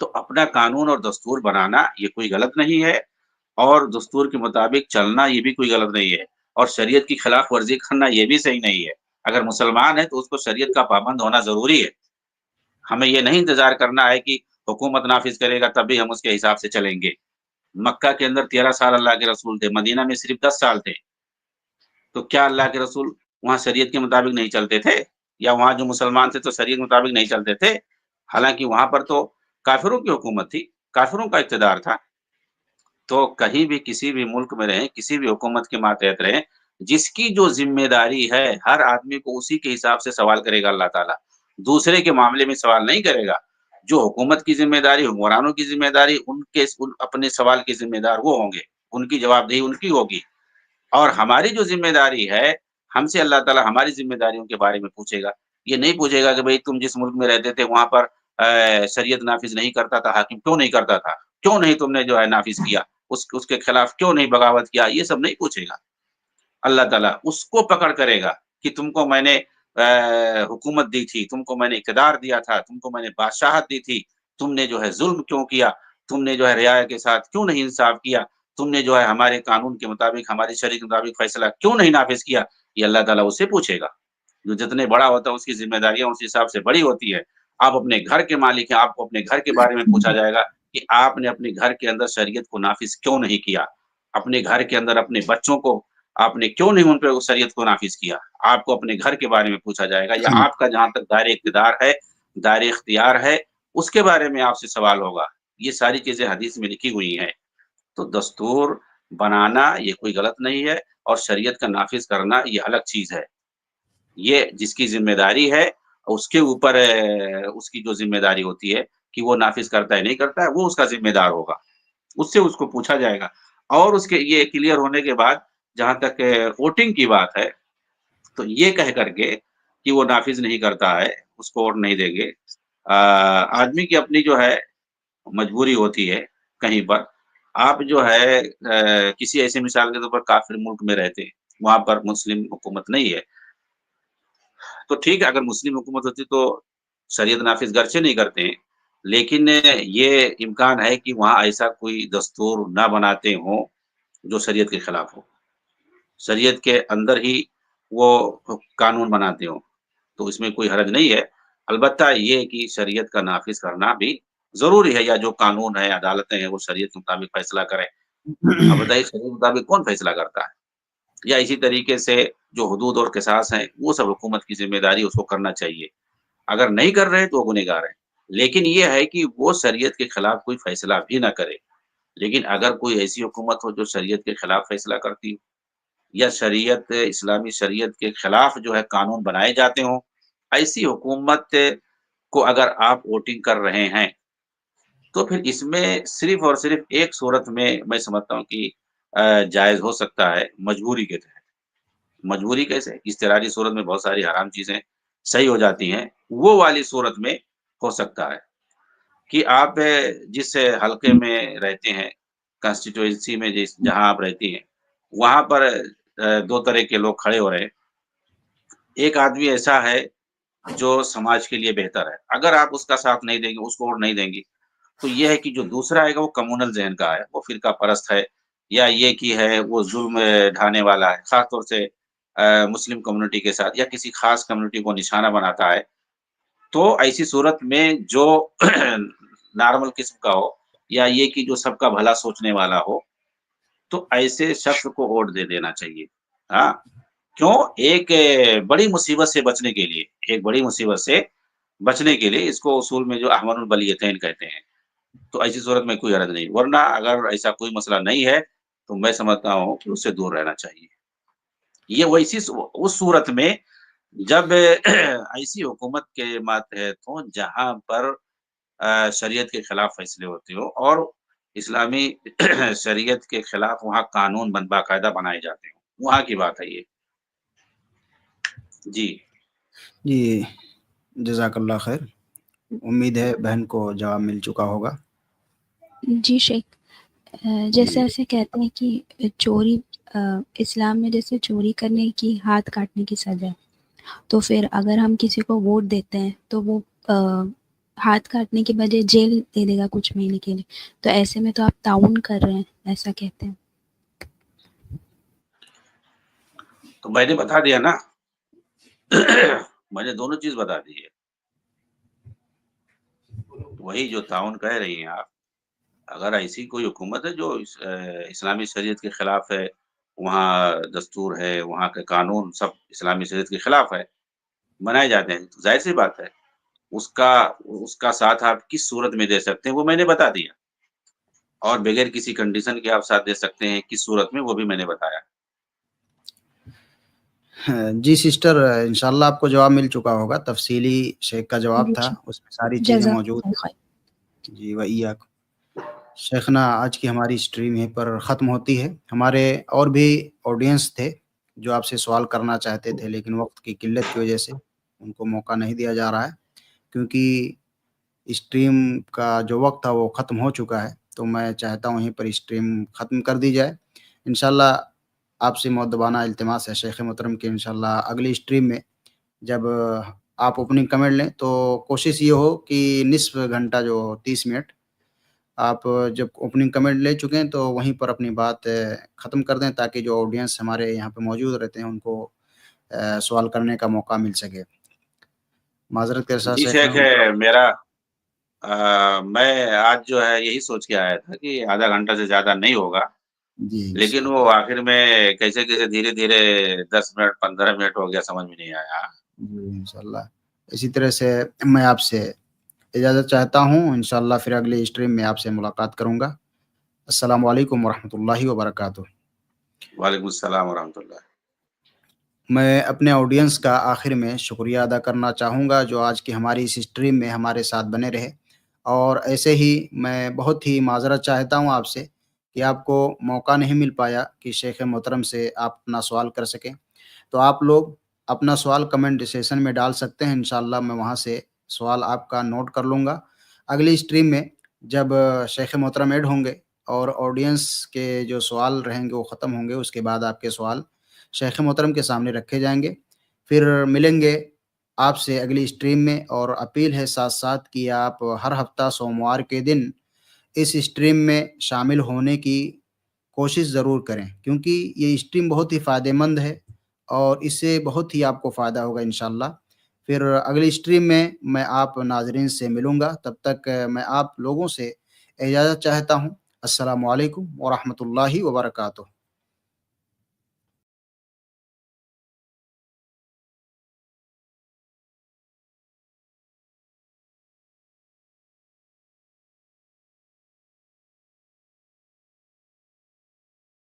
تو اپنا قانون اور دستور بنانا یہ کوئی غلط نہیں ہے، اور دستور کے مطابق چلنا یہ بھی کوئی غلط نہیں ہے، اور شریعت کی خلاف ورزی کرنا یہ بھی صحیح نہیں ہے۔ اگر مسلمان ہے تو اس کو شریعت کا پابند ہونا ضروری ہے۔ ہمیں یہ نہیں انتظار کرنا ہے کہ حکومت نافذ کرے گا تب بھی ہم اس کے حساب سے چلیں گے۔ مکہ کے اندر 13 سال اللہ کے رسول تھے، مدینہ میں صرف 10 سال تھے، تو کیا اللہ کے رسول وہاں شریعت کے مطابق نہیں چلتے تھے؟ یا وہاں جو مسلمان تھے تو شریعت کے مطابق نہیں چلتے تھے؟ حالانکہ وہاں پر تو کافروں کی حکومت تھی، کافروں کا اقتدار تھا۔ تو کہیں بھی کسی بھی ملک میں رہیں، کسی بھی حکومت کے ماتحت رہیں، جس کی جو ذمہ داری ہے ہر آدمی کو اسی کے حساب سے سوال کرے گا اللہ تعالیٰ، دوسرے کے معاملے میں سوال نہیں کرے گا۔ جو حکومت کی ذمہ داری، حکمرانوں کی ذمہ داری، ان اپنے سوال کے ذمہ دار وہ ہوں گے، ان کی جواب دہی ان کی ہوگی۔ اور ہماری جو ذمہ داری ہے، ہم سے اللہ تعالیٰ ہماری ذمہ داریوں کے بارے میں پوچھے گا۔ یہ نہیں پوچھے گا کہ بھئی تم جس ملک میں رہتے تھے وہاں پر شریعت نافذ نہیں کرتا تھا حاکم، کیوں نہیں کرتا تھا، کیوں نہیں تم نے جو ہے نافذ کیا، اس کے خلاف کیوں نہیں بغاوت کیا، یہ سب نہیں پوچھے گا۔ اللہ تعالیٰ اس کو پکڑ کرے گا کہ تم کو میں نے حکومت دی تھی، تم کو میں نے اقتدار دیا تھا، تم کو میں نے بادشاہت دی تھی، تم نے جو ہے ظلم کیوں کیا، تم نے جو ہے رعایا کے ساتھ کیوں نہیں انصاف کیا، تم نے جو ہے ہمارے قانون کے مطابق، ہماری شریعت کے مطابق فیصلہ کیوں نہیں نافذ کیا۔ یہ اللہ تعالیٰ اس سے پوچھے گا۔ جو جتنے بڑا ہوتا ہے اس کی ذمہ داریاں اس حساب سے بڑی ہوتی ہے۔ آپ اپنے گھر کے مالک ہیں، آپ کو اپنے گھر کے بارے میں پوچھا جائے گا کہ آپ نے اپنے گھر کے اندر شریعت کو نافذ کیوں نہیں کیا، اپنے گھر کے اندر اپنے بچوں کو آپ نے کیوں نہیں ان پہ شریعت کو نافذ کیا۔ آپ کو اپنے گھر کے بارے میں پوچھا جائے گا، یا آپ کا جہاں تک دائرہ اقتدار ہے، دائرہ اختیار ہے، اس کے بارے میں آپ سے سوال ہوگا۔ یہ ساری چیزیں حدیث میں لکھی ہوئی ہیں۔ تو دستور بنانا یہ کوئی غلط نہیں ہے، اور شریعت کا نافذ کرنا یہ الگ چیز ہے۔ یہ جس کی ذمہ داری ہے اس کے اوپر اس کی جو ذمہ داری ہوتی ہے کہ وہ نافذ کرتا ہے نہیں کرتا ہے، وہ اس کا ذمہ دار ہوگا، اس سے اس کو پوچھا جائے گا۔ اور اس کے یہ کلیئر ہونے کے بعد جہاں تک ووٹنگ کی بات ہے، تو یہ کہہ کر کے کہ وہ نافذ نہیں کرتا ہے، اس کو ووٹ نہیں دیں گے۔ آدمی کی اپنی جو ہے مجبوری ہوتی ہے کہیں پر۔ آپ جو ہے کسی ایسے مثال کے طور پر کافر ملک میں رہتے ہیں، وہاں پر مسلم حکومت نہیں ہے، تو ٹھیک ہے، اگر مسلم حکومت ہوتی تو شریعت نافذ گرچہ نہیں کرتے ہیں، لیکن یہ امکان ہے کہ وہاں ایسا کوئی دستور نہ بناتے ہوں جو شریعت کے خلاف ہو، شریعت کے اندر ہی وہ قانون بناتے ہوں، تو اس میں کوئی حرج نہیں ہے۔ البتہ یہ کہ شریعت کا نافذ کرنا بھی ضروری ہے، یا جو قانون ہے، عدالتیں ہیں، وہ شریعت کے مطابق فیصلہ کریں۔ اب بتائیے شریعت کے مطابق کون فیصلہ کرتا ہے؟ یا اسی طریقے سے جو حدود اور قصاص ہیں وہ سب حکومت کی ذمہ داری، اس کو کرنا چاہیے۔ اگر نہیں کر رہے تو وہ گنہگار ہیں، لیکن یہ ہے کہ وہ شریعت کے خلاف کوئی فیصلہ بھی نہ کرے۔ لیکن اگر کوئی ایسی حکومت ہو جو شریعت کے خلاف فیصلہ کرتی ہو، یا شریعت، اسلامی شریعت کے خلاف جو ہے قانون بنائے جاتے ہوں، ایسی حکومت کو اگر آپ ووٹنگ کر رہے ہیں تو پھر اس میں صرف اور صرف ایک صورت میں سمجھتا ہوں کہ جائز ہو سکتا ہے، مجبوری کے تحت۔ مجبوری کیسے؟ اضطراری صورت میں بہت ساری حرام چیزیں صحیح ہو جاتی ہیں، وہ والی صورت میں ہو سکتا ہے کہ آپ جس حلقے میں رہتے ہیں، کانسٹیٹوئنسی میں جہاں آپ رہتی ہیں، وہاں پر دو طرح کے لوگ کھڑے ہو رہے ہیں۔ ایک آدمی ایسا ہے جو سماج کے لیے بہتر ہے، اگر آپ اس کا ساتھ نہیں دیں گے، اس کو ووٹ نہیں دیں گی، تو یہ ہے کہ جو دوسرا آئے گا وہ کمیونل ذہن کا ہے، وہ فرقہ پرست ہے، یا یہ کہ ہے وہ ظلم ڈھانے والا ہے، خاص طور سے مسلم کمیونٹی کے ساتھ، یا کسی خاص کمیونٹی کو نشانہ بناتا ہے۔ تو ایسی صورت میں جو نارمل قسم کا ہو، یا یہ کہ جو سب کا بھلا سوچنے والا ہو، تو ایسے شخص کو ووٹ دے دینا چاہیے۔ ہاں، کیوں؟ ایک بڑی مصیبت سے بچنے کے لیے، ایک بڑی مصیبت سے بچنے کے لیے، اس کو اصول میں جو احمد البلیتین کہتے ہیں۔ تو ایسی صورت میں کوئی حرج نہیں، ورنہ اگر ایسا کوئی مسئلہ نہیں ہے تو میں سمجھتا ہوں کہ اس سے دور رہنا چاہیے۔ یہ ویسی اس صورت میں جب ایسی حکومت کے ماتحت ہوں جہاں پر شریعت کے خلاف فیصلے ہوتے ہوں، اور اسلامی شریعت کے خلاف وہاں قانون باقاعدہ بنائے جاتے ہوں، وہاں کی بات ہے یہ۔ جی جی، جزاک اللہ خیر۔ امید ہے بہن کو جواب مل چکا ہوگا۔ جی شیخ، جیسے ایسے کہتے ہیں کہ چوری، اسلام میں جیسے چوری کرنے کی ہاتھ کاٹنے کی سزا ہے، تو پھر اگر ہم کسی کو ووٹ دیتے ہیں تو وہ ہاتھ کاٹنے کے بجائے جیل دے دے گا کچھ مہینے کے لیے، تو ایسے میں تو آپ تعاون کر رہے ہیں، ایسا کہتے ہیں۔ تو میں نے بتا دیا نا، میں نے دونوں چیز بتا دی ہے۔ وہی جو تعاون کہہ رہی ہیں آپ، اگر ایسی کوئی حکومت ہے جو اسلامی شریعت کے خلاف ہے، وہاں دستور ہے، وہاں کے قانون سب اسلامی شریعت کے خلاف ہے، بنائے جاتے ہیں، تو ظاہر سی بات ہے اس کا ساتھ آپ کس صورت میں دے سکتے ہیں وہ میں نے بتا دیا، اور بغیر کسی کنڈیشن کے آپ ساتھ دے سکتے ہیں کس صورت میں وہ بھی میں نے بتایا۔ جی سسٹر، انشاءاللہ آپ کو جواب مل چکا ہوگا، تفصیلی شیخ کا جواب تھا، اس میں ساری چیزیں جزاک موجود اللہ خیر۔ ہیں۔ جی وإیاک۔ شیخنا، آج کی ہماری اسٹریم یہیں پر ختم ہوتی ہے۔ ہمارے اور بھی آڈینس تھے جو آپ سے سوال کرنا چاہتے تھے، لیکن وقت کی قلت کی وجہ سے ان کو موقع نہیں دیا جا رہا ہے، کیونکہ اسٹریم کا جو وقت تھا وہ ختم ہو چکا ہے، تو میں چاہتا ہوں یہیں پر اسٹریم ختم کر دی جائے۔ انشاءاللہ آپ سے مؤدبانہ التماس ہے شیخ محترم کہ انشاءاللہ اگلی اسٹریم میں جب آپ اوپننگ کمنٹ لیں تو کوشش یہ ہو کہ نصف گھنٹہ جو 30 منٹ آپ جب اوپننگ کمنٹ لے چکے ہیں تو وہیں پر اپنی بات ختم کر دیں، تاکہ جو آڈینس ہمارے یہاں پہ موجود رہتے ہیں ان کو سوال کرنے کا موقع مل سکے۔ معذرت کے ساتھ جی شیخ شیخ ہے میرا، میں آج جو ہے یہی سوچ کے آیا تھا کہ آدھا گھنٹہ سے زیادہ نہیں ہوگا، جی لیکن وہ آخر میں کیسے کیسے دھیرے دھیرے 10 منٹ 15 منٹ ہو گیا، سمجھ میں نہیں آیا۔ جی انشاءاللہ اسی طرح سے میں آپ سے اجازت چاہتا ہوں، انشاءاللہ پھر اگلی اسٹریم میں آپ سے ملاقات کروں گا۔ السلام علیکم ورحمۃ اللہ وبرکاتہ۔ وعلیکم السلام ورحمۃ اللہ۔ میں اپنے آڈینس کا آخر میں شکریہ ادا کرنا چاہوں گا جو آج کی ہماری اس اسٹریم میں ہمارے ساتھ بنے رہے، اور ایسے ہی میں بہت ہی معذرت چاہتا ہوں آپ سے کہ آپ کو موقع نہیں مل پایا کہ شیخ محترم سے آپ اپنا سوال کر سکیں، تو آپ لوگ اپنا سوال کمنٹ سیشن میں ڈال سکتے ہیں، انشاءاللہ میں وہاں سے سوال آپ کا نوٹ کر لوں گا۔ اگلی اسٹریم میں جب شیخ محترم ایڈ ہوں گے اور آڈینس کے جو سوال رہیں گے وہ ختم ہوں گے، اس کے بعد آپ کے سوال شیخ محترم کے سامنے رکھے جائیں گے، پھر ملیں گے آپ سے اگلی اسٹریم میں۔ اور اپیل ہے ساتھ ساتھ کہ آپ ہر ہفتہ سوموار کے دن اس اسٹریم میں شامل ہونے کی کوشش ضرور کریں، کیونکہ یہ اسٹریم بہت ہی فائدہ مند ہے اور اس سے بہت ہی آپ کو فائدہ ہوگا انشاءاللہ۔ پھر اگلی اسٹریم میں میں آپ ناظرین سے ملوں گا، تب تک میں آپ لوگوں سے اجازت چاہتا ہوں۔ السلام علیکم ورحمۃ اللہ وبرکاتہ۔